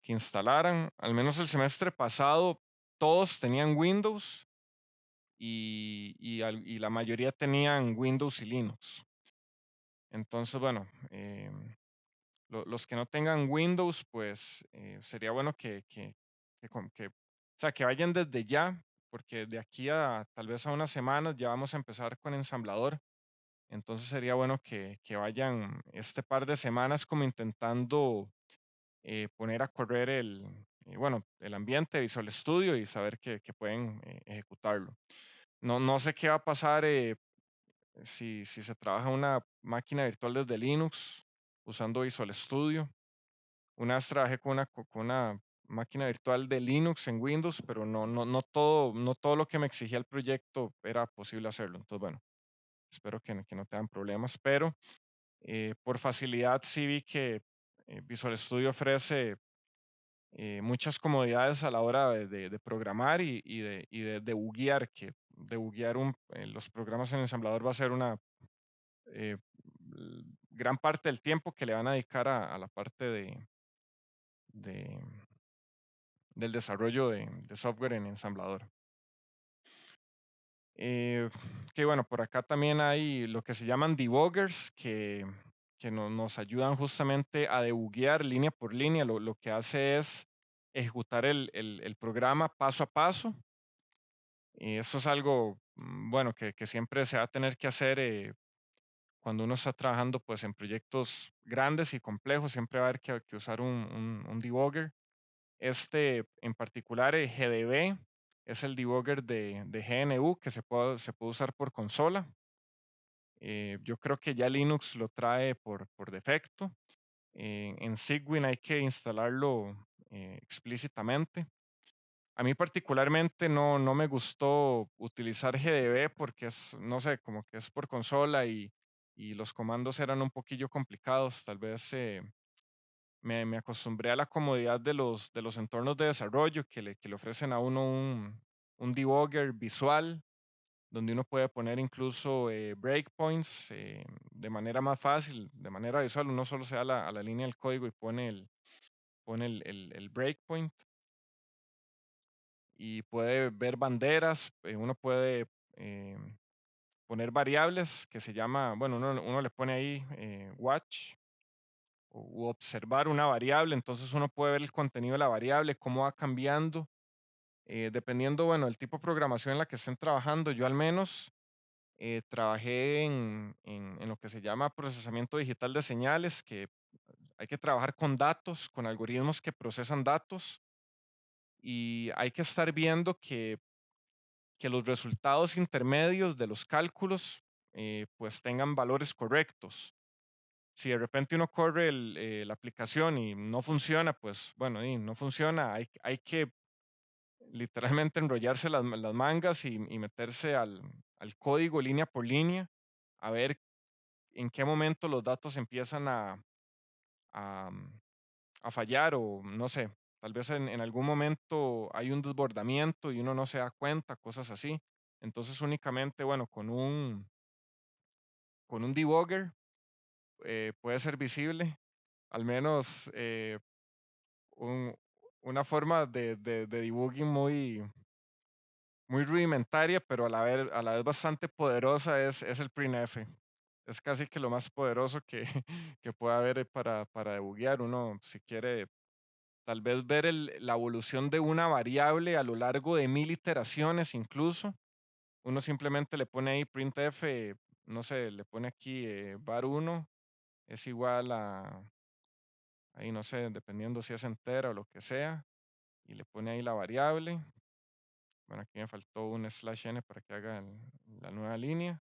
instalaran. Al menos el semestre pasado, todos tenían Windows y la mayoría tenían Windows y Linux. Entonces, bueno, los que no tengan Windows, pues sería bueno o sea, que vayan desde ya, porque de aquí a tal vez a unas semanas ya vamos a empezar con ensamblador. Entonces sería bueno que vayan este par de semanas como intentando poner a correr bueno, el ambiente Visual Studio y saber que pueden ejecutarlo. No sé qué va a pasar si se trabaja una máquina virtual desde Linux usando Visual Studio. Una vez trabajé con una máquina virtual de Linux en Windows, pero no todo lo que me exigía el proyecto era posible hacerlo. Entonces, bueno, espero que no tengan problemas, pero por facilidad sí vi que Visual Studio ofrece muchas comodidades a la hora de programar y de debuguear, que debuguear los programas en ensamblador va a ser una eh, gran parte del tiempo que le van a dedicar a la parte de- del desarrollo de software en ensamblador. Que bueno, por acá también hay lo que se llaman debuggers que nos ayudan justamente a debuguear línea por línea. Lo que hace es ejecutar el programa paso a paso. Y eso es algo, bueno, que siempre se va a tener que hacer cuando uno está trabajando pues en proyectos grandes y complejos. Siempre va a haber que usar un debugger. Este en particular, GDB, es el debugger de GNU que se puede usar por consola. Yo creo que ya Linux lo trae por defecto. En Cygwin hay que instalarlo explícitamente. A mí particularmente no me gustó utilizar GDB porque no sé, como que es por consola y los comandos eran un poquillo complicados. Tal vez me acostumbré a la comodidad de los entornos de desarrollo que le ofrecen a uno un debugger visual, donde uno puede poner incluso breakpoints de manera más fácil, de manera visual. Uno solo se da a la línea del código y pone el breakpoint y puede ver banderas. Uno puede eh, poner variables que se llama, bueno, uno le pone ahí watch u observar una variable, entonces uno puede ver el contenido de la variable, cómo va cambiando, dependiendo, bueno, el tipo de programación en la que estén trabajando. Yo al menos trabajé en lo que se llama procesamiento digital de señales, que hay que trabajar con datos, con algoritmos que procesan datos, y hay que estar viendo que los resultados intermedios de los cálculos pues tengan valores correctos. Si de repente uno corre la aplicación y no funciona, pues bueno, y no funciona, hay que literalmente enrollarse las mangas y meterse al código línea por línea a ver en qué momento los datos empiezan a, a fallar o no sé, tal vez en algún momento hay un desbordamiento y uno no se da cuenta, cosas así. Entonces únicamente, bueno, con un debugger puede ser visible, al menos un- una forma de debugging muy rudimentaria, pero a la vez bastante poderosa es el printf. Es casi que lo más poderoso que, que puede haber para debuguear. Uno, si quiere, tal vez ver la evolución de una variable a lo largo de 1000 iteraciones incluso. Uno simplemente le pone ahí printf, no sé, le pone aquí var1 es igual a, ahí no sé, dependiendo si es entera o lo que sea, y le pone ahí la variable. Bueno, aquí me faltó un /n para que haga la nueva línea.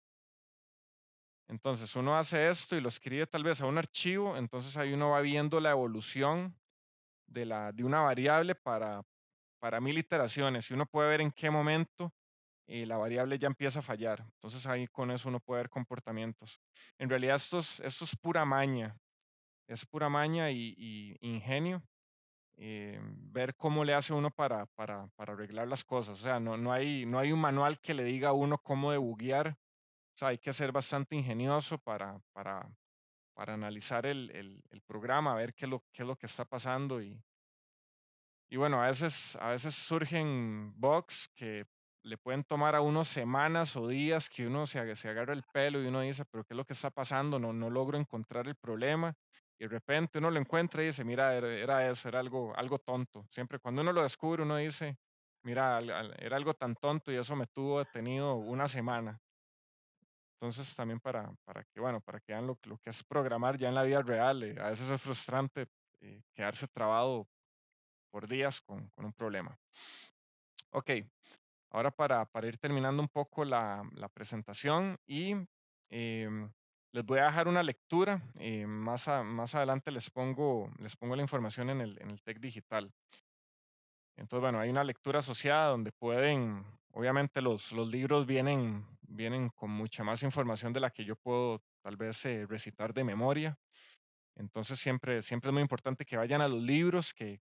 Entonces uno hace esto y lo escribe tal vez a un archivo, entonces ahí uno va viendo la evolución de una variable para 1000 iteraciones y uno puede ver en qué momento la variable ya empieza a fallar. Entonces ahí con eso uno puede ver comportamientos. En realidad esto es pura maña y ingenio. Ver cómo le hace uno para arreglar las cosas. O sea, no hay un manual que le diga a uno cómo debuguear. O sea, hay que ser bastante ingenioso para analizar el programa, ver qué es lo que está pasando. Y bueno, a veces surgen bugs que le pueden tomar a uno semanas o días que uno se agarra el pelo y uno dice, pero ¿qué es lo que está pasando? No logro encontrar el problema. Y de repente uno lo encuentra y dice, mira, era eso, era algo tonto. Siempre cuando uno lo descubre, uno dice, mira, era algo tan tonto y eso me tuvo detenido una semana. Entonces también para que, bueno, para que vean lo que es programar ya en la vida real. A veces es frustrante quedarse trabado por días con un problema. Ok, ahora para ir terminando un poco la presentación y les voy a dejar una lectura. Más adelante les pongo la información en el TEC digital. Entonces, bueno, hay una lectura asociada donde pueden, obviamente los libros vienen con mucha más información de la que yo puedo tal vez recitar de memoria. Entonces siempre es muy importante que vayan a los libros, que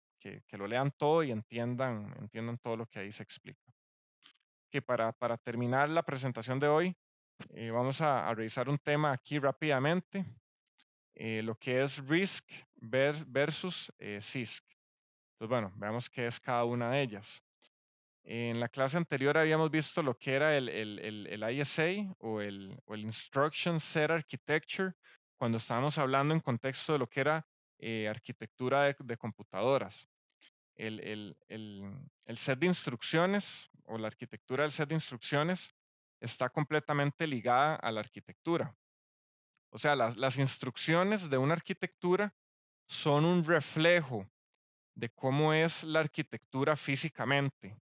lo lean todo y entiendan todo lo que ahí se explica. Que para terminar la presentación de hoy, vamos a revisar un tema aquí rápidamente, lo que es RISC versus CISC. Entonces, bueno, veamos qué es cada una de ellas. En la clase anterior habíamos visto lo que era el ISA o el Instruction Set Architecture, cuando estábamos hablando en contexto de lo que era arquitectura de computadoras. El set de instrucciones o la arquitectura del set de instrucciones está completamente ligada a la arquitectura. O sea, las instrucciones de una arquitectura son un reflejo de cómo es la arquitectura físicamente.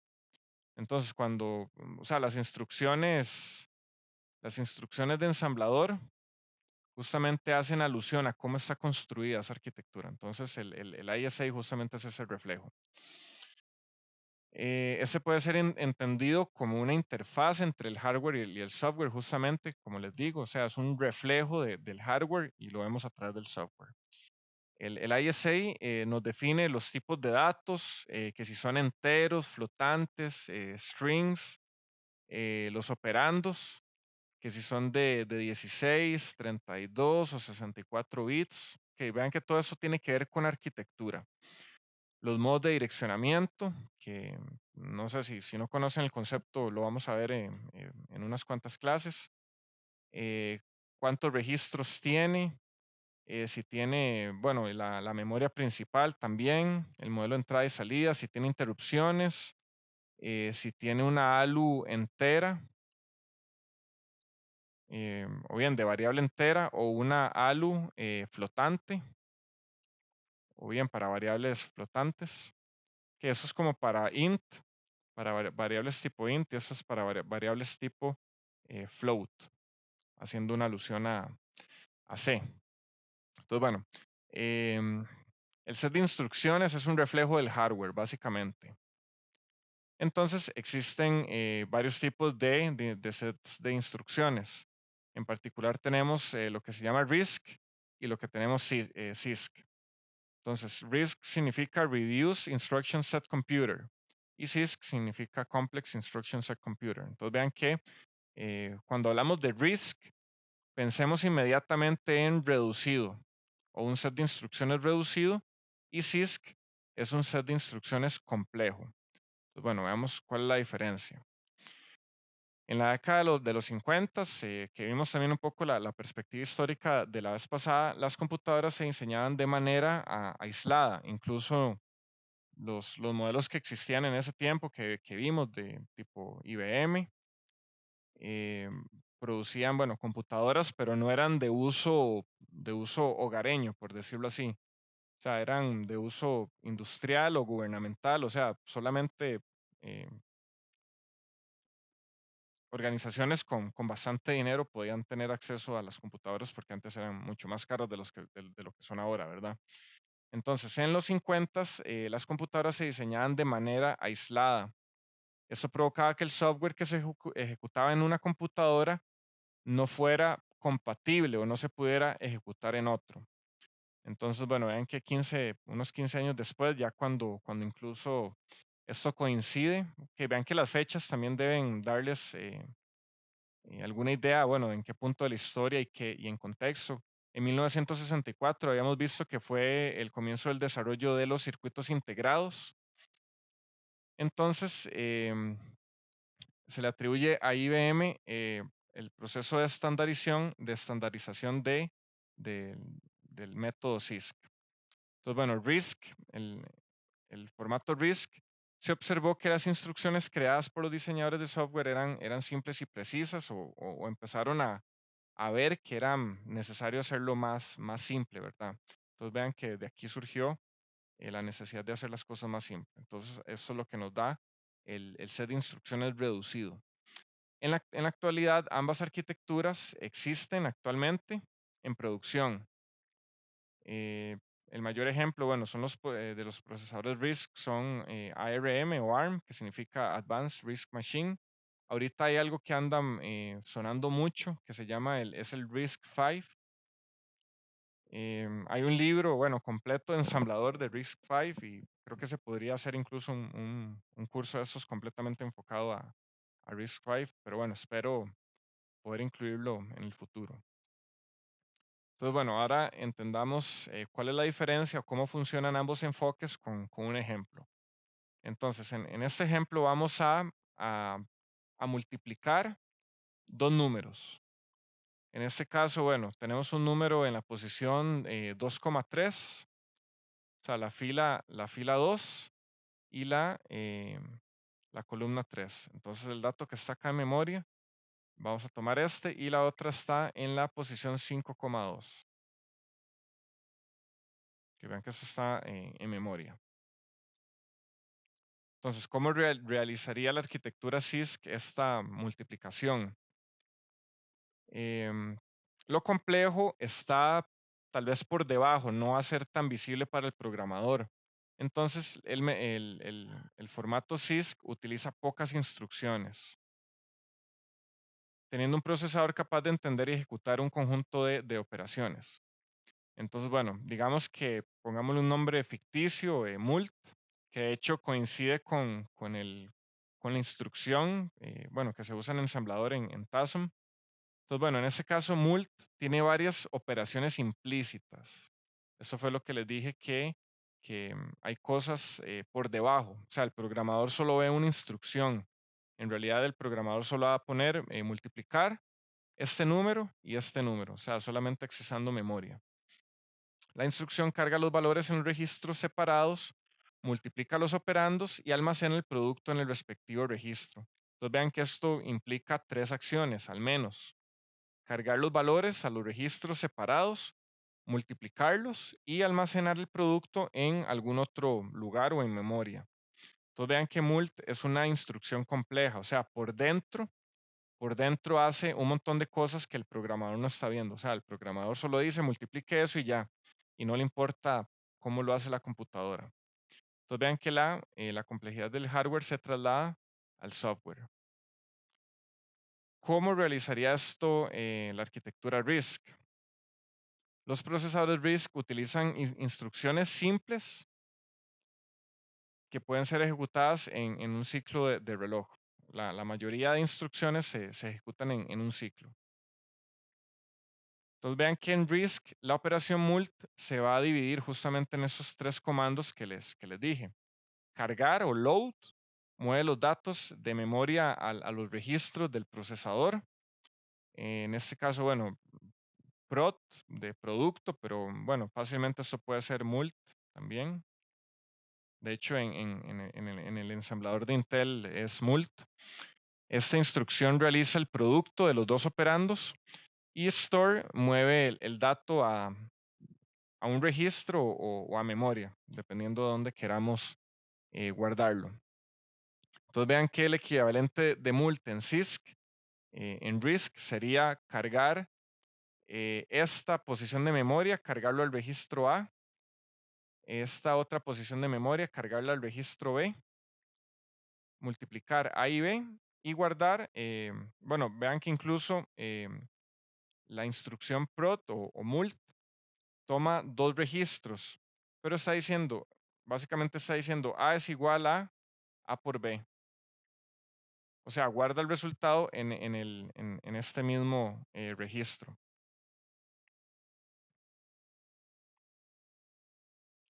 Entonces, o sea, las instrucciones de ensamblador justamente hacen alusión a cómo está construida esa arquitectura. Entonces, el ISA justamente es ese reflejo. Ese puede ser entendido como una interfaz entre el hardware y el software, justamente, como les digo, o sea, es un reflejo del hardware y lo vemos a través del software. El ISA nos define los tipos de datos, que si son enteros, flotantes, strings, los operandos, que si son de 16, 32 o 64 bits, que vean que todo eso tiene que ver con arquitectura. Los modos de direccionamiento, que no sé si no conocen el concepto, lo vamos a ver en unas cuantas clases. Cuántos registros tiene, si tiene, bueno, la memoria principal también, el modelo de entrada y salida, si tiene interrupciones, si tiene una ALU entera, o bien de variable entera, o una ALU flotante, o bien para variables flotantes, que eso es como para int, para variables tipo int, y eso es para variables tipo float. haciendo una alusión a C. Entonces, bueno, el set de instrucciones es un reflejo del hardware, básicamente. Entonces, existen varios tipos de sets de instrucciones. En particular, tenemos lo que se llama RISC y lo que tenemos CISC. Entonces, RISC significa Reduced Instruction Set Computer y CISC significa Complex Instruction Set Computer. Entonces, vean que cuando hablamos de RISC, pensemos inmediatamente en reducido o un set de instrucciones reducido y CISC es un set de instrucciones complejo. Entonces, bueno, veamos cuál es la diferencia. En la década de los 50, que vimos también un poco la perspectiva histórica de la vez pasada, las computadoras se diseñaban de manera aislada. Incluso los modelos que existían en ese tiempo que vimos de tipo IBM, producían, bueno, computadoras, pero no eran de uso hogareño, por decirlo así. O sea, eran de uso industrial o gubernamental, o sea, solamente organizaciones con bastante dinero podían tener acceso a las computadoras porque antes eran mucho más caras de lo que son ahora, ¿verdad? Entonces, en los 50 las computadoras se diseñaban de manera aislada. Esto provocaba que el software que se ejecutaba en una computadora no fuera compatible o no se pudiera ejecutar en otro. Entonces, bueno, vean que unos 15 años después, ya cuando incluso esto coincide, que vean que las fechas también deben darles alguna idea, bueno, en qué punto de la historia y en contexto. En 1964 habíamos visto que fue el comienzo del desarrollo de los circuitos integrados. Entonces, se le atribuye a IBM el proceso de estandarización del método CISC. Entonces, bueno, RISC, el formato RISC, se observó que las instrucciones creadas por los diseñadores de software eran simples y precisas o empezaron a ver que era necesario hacerlo más simple, ¿verdad? Entonces vean que de aquí surgió la necesidad de hacer las cosas más simples. Entonces, esto es lo que nos da el set de instrucciones reducido. En la actualidad, ambas arquitecturas existen actualmente en producción. El mayor ejemplo, bueno, son de los procesadores RISC, son ARM o ARM, que significa Advanced RISC Machine. Ahorita hay algo que anda sonando mucho, que se llama es el RISC-V. Hay un libro, bueno, completo de ensamblador de RISC-V y creo que se podría hacer incluso un curso de estos completamente enfocado a RISC-V, pero bueno, espero poder incluirlo en el futuro. Entonces, bueno, ahora entendamos cuál es la diferencia o cómo funcionan ambos enfoques con un ejemplo. Entonces, en este ejemplo vamos a multiplicar dos números. En este caso, bueno, tenemos un número en la posición 2,3, o sea, la fila 2 y la columna 3. Entonces, el dato que está acá en memoria, vamos a tomar este y la otra está en la posición 5,2. Que vean que eso está en memoria. Entonces, ¿cómo realizaría la arquitectura CISC esta multiplicación? Lo complejo está tal vez por debajo, no va a ser tan visible para el programador. Entonces, el formato CISC utiliza pocas instrucciones, teniendo un procesador capaz de entender y ejecutar un conjunto de operaciones. Entonces, bueno, digamos que pongámosle un nombre ficticio, mult, que de hecho coincide con la instrucción, bueno, que se usa en ensamblador en TASM. Entonces, bueno, en ese caso, mult tiene varias operaciones implícitas. Eso fue lo que les dije que hay cosas por debajo. O sea, el programador solo ve una instrucción. En realidad, el programador solo va a poner multiplicar este número y este número. O sea, solamente accesando memoria. La instrucción carga los valores en los registros separados, multiplica los operandos y almacena el producto en el respectivo registro. Entonces vean que esto implica 3 acciones, al menos. Cargar los valores a los registros separados, multiplicarlos y almacenar el producto en algún otro lugar o en memoria. Entonces vean que mult es una instrucción compleja, o sea, por dentro por dentro hace un montón de cosas que el programador no está viendo. O sea, el programador solo dice multiplique eso y ya, y no le importa cómo lo hace la computadora. Entonces vean que la complejidad del hardware se traslada al software. ¿Cómo realizaría esto la arquitectura RISC? Los procesadores RISC utilizan instrucciones simples que pueden ser ejecutadas en un ciclo de reloj. La mayoría de instrucciones se ejecutan en un ciclo. Entonces vean que en RISC la operación mult se va a dividir justamente en esos tres comandos que les dije. Cargar o load mueve los datos de memoria a los registros del procesador. En este caso, bueno, prod de producto, pero bueno, fácilmente esto puede ser mult también. De hecho, en el ensamblador de Intel es mult. Esta instrucción realiza el producto de los dos operandos y store mueve el dato a un registro o a memoria, dependiendo de dónde queramos guardarlo. Entonces vean que el equivalente de mult en CISC, en RISC, sería cargar esta posición de memoria, cargarlo al registro A, esta otra posición de memoria, cargarla al registro B, multiplicar A y B y guardar, bueno, vean que incluso la instrucción prod o mult toma dos registros, pero está diciendo, básicamente está diciendo A es igual a A por B. O sea, guarda el resultado en este mismo registro.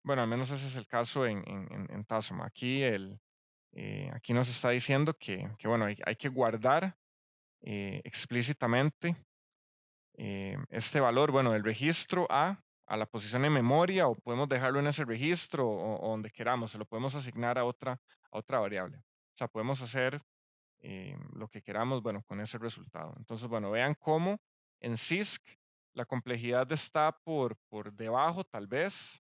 Bueno, al menos ese es el caso en TASM. Aquí, aquí nos está diciendo que bueno, hay que guardar explícitamente este valor, bueno, del registro A la posición en memoria, o podemos dejarlo en ese registro o donde queramos, se lo podemos asignar a otra variable. O sea, podemos hacer lo que queramos, bueno, con ese resultado. Entonces, bueno, vean cómo en CISC la complejidad está por debajo, tal vez.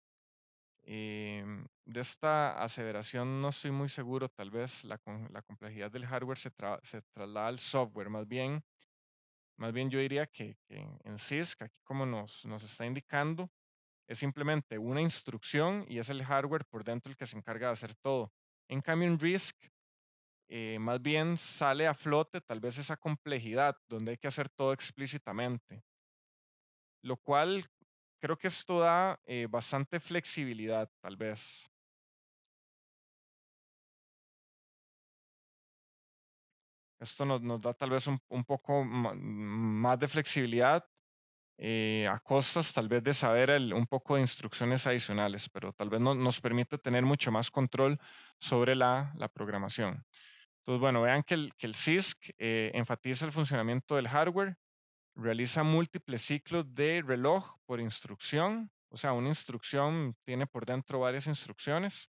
De esta aseveración no estoy muy seguro, tal vez la complejidad del hardware se traslada al software, más bien yo diría que en CISC, aquí como nos está indicando, es simplemente una instrucción y es el hardware por dentro el que se encarga de hacer todo. En cambio, en RISC, más bien sale a flote tal vez esa complejidad donde hay que hacer todo explícitamente, lo cual creo que esto da bastante flexibilidad, tal vez. Esto nos da tal vez un poco más de flexibilidad a costas tal vez de saber un poco de instrucciones adicionales, pero tal vez nos permite tener mucho más control sobre la programación. Entonces, bueno, vean que el CISC enfatiza el funcionamiento del hardware, realiza múltiples ciclos de reloj por instrucción, o sea, una instrucción tiene por dentro varias instrucciones.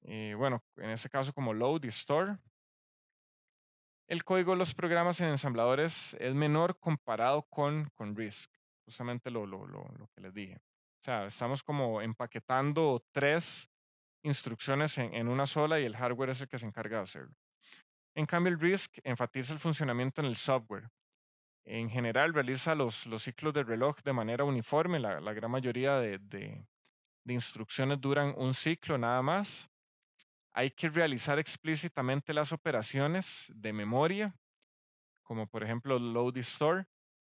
Bueno, en este caso como load y store. El código de los programas en ensambladores es menor comparado con RISC, justamente lo que les dije. O sea, estamos como empaquetando tres instrucciones en una sola y el hardware es el que se encarga de hacerlo. En cambio, el RISC enfatiza el funcionamiento en el software. En general, realiza los ciclos de reloj de manera uniforme. La gran mayoría de instrucciones duran un ciclo nada más. Hay que realizar explícitamente las operaciones de memoria, como por ejemplo load y store,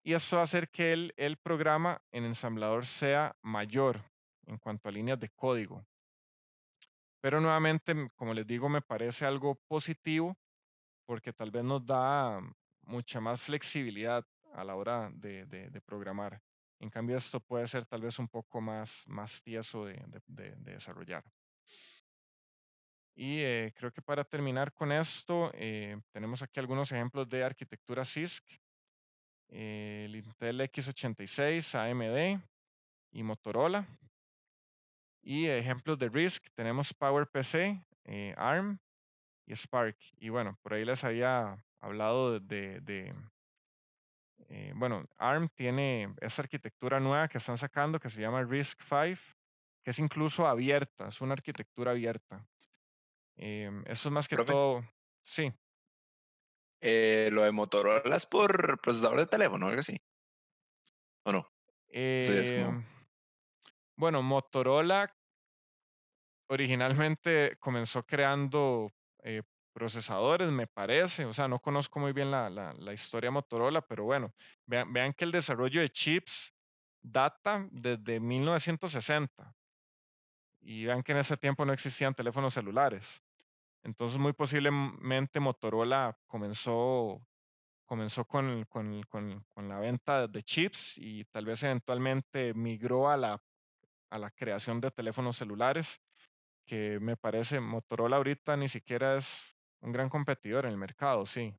y esto va a hacer que el programa en ensamblador sea mayor en cuanto a líneas de código. Pero nuevamente, como les digo, me parece algo positivo porque tal vez nos da mucha más flexibilidad a la hora de programar. En cambio, esto puede ser tal vez un poco más tieso de desarrollar. Y creo que para terminar con esto, tenemos aquí algunos ejemplos de arquitectura CISC. El Intel x86, AMD y Motorola. Y ejemplos de RISC, tenemos PowerPC, ARM y Spark. Y bueno, por ahí les había hablado bueno, ARM tiene esa arquitectura nueva que están sacando que se llama RISC-V, que es incluso abierta, es una arquitectura abierta. Eso es más que Profe, todo, sí. Lo de Motorola es por procesador de teléfono, algo así. ¿O no? Sí, es como... Eh, bueno, Motorola originalmente comenzó creando eh, procesadores, me parece. O sea, no conozco muy bien la historia de Motorola, pero bueno, vean que el desarrollo de chips data desde 1960 y vean que en ese tiempo no existían teléfonos celulares. Entonces, muy posiblemente Motorola comenzó con la venta de chips y tal vez eventualmente migró a la creación de teléfonos celulares, que me parece Motorola ahorita ni siquiera es un gran competidor en el mercado, sí.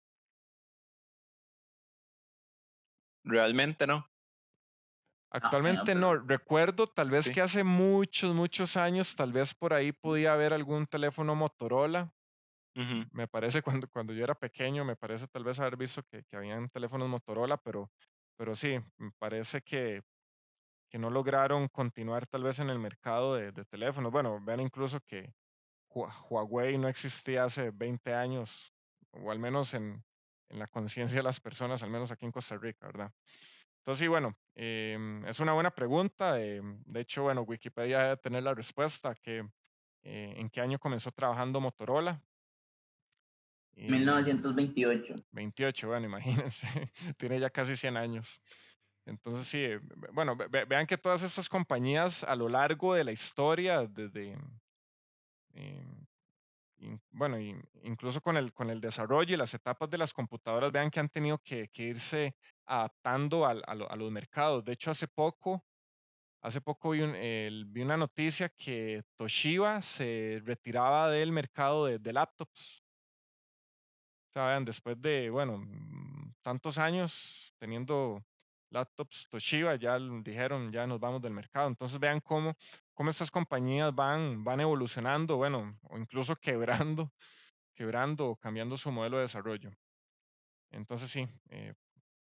Realmente no. Bueno, Actualmente pero no, recuerdo tal vez Sí. que hace muchos años, tal vez por ahí podía haber algún teléfono Motorola. Ujú. Me parece cuando yo era pequeño, me parece tal vez haber visto que habían teléfonos Motorola, pero sí, me parece que no lograron continuar tal vez en el mercado de teléfonos. Bueno, vean incluso que Huawei no existía hace 20 años, o al menos en la conciencia de las personas, al menos aquí en Costa Rica, ¿verdad? Entonces, sí, bueno, es una buena pregunta. De hecho, bueno, Wikipedia debe tener la respuesta que en qué año comenzó trabajando Motorola. 1928. 28, bueno, imagínense, tiene ya casi 100 años. Entonces, sí, bueno, vean que todas estas compañías a lo largo de la historia, desde, em, bueno, incluso con el desarrollo y las etapas de las computadoras, vean que han tenido que irse adaptando a los mercados. De hecho, hace poco vi una noticia que Toshiba se retiraba del mercado de laptops. O sea, vean, después de, bueno, tantos años teniendo laptops Toshiba, ya dijeron, ya nos vamos del mercado. Entonces vean cómo estas compañías van evolucionando, bueno, o incluso quebrando o cambiando su modelo de desarrollo. Entonces sí,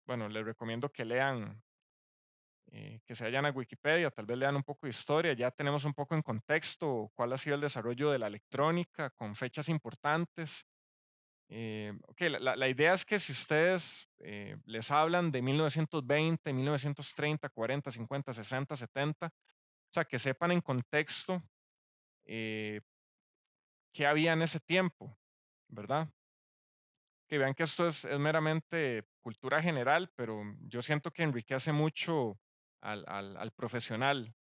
bueno, les recomiendo que lean, que se vayan a Wikipedia, tal vez lean un poco de historia, ya tenemos un poco en contexto cuál ha sido el desarrollo de la electrónica con fechas importantes. Ok, la idea es que si ustedes les hablan de 1920, 1930, 40, 50, 60, 70, o sea, que sepan en contexto eh, qué había en ese tiempo, ¿verdad? Que vean que esto es meramente cultura general, pero yo siento que enriquece mucho al profesional.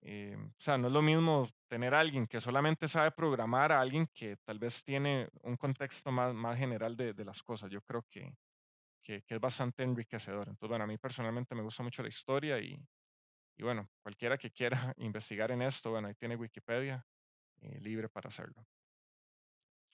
O sea, no es lo mismo tener a alguien que solamente sabe programar a alguien que tal vez tiene un contexto más general de las cosas. Yo creo que es bastante enriquecedor. Entonces, bueno, a mí personalmente me gusta mucho la historia y bueno, cualquiera que quiera investigar en esto, bueno, ahí tiene Wikipedia libre para hacerlo.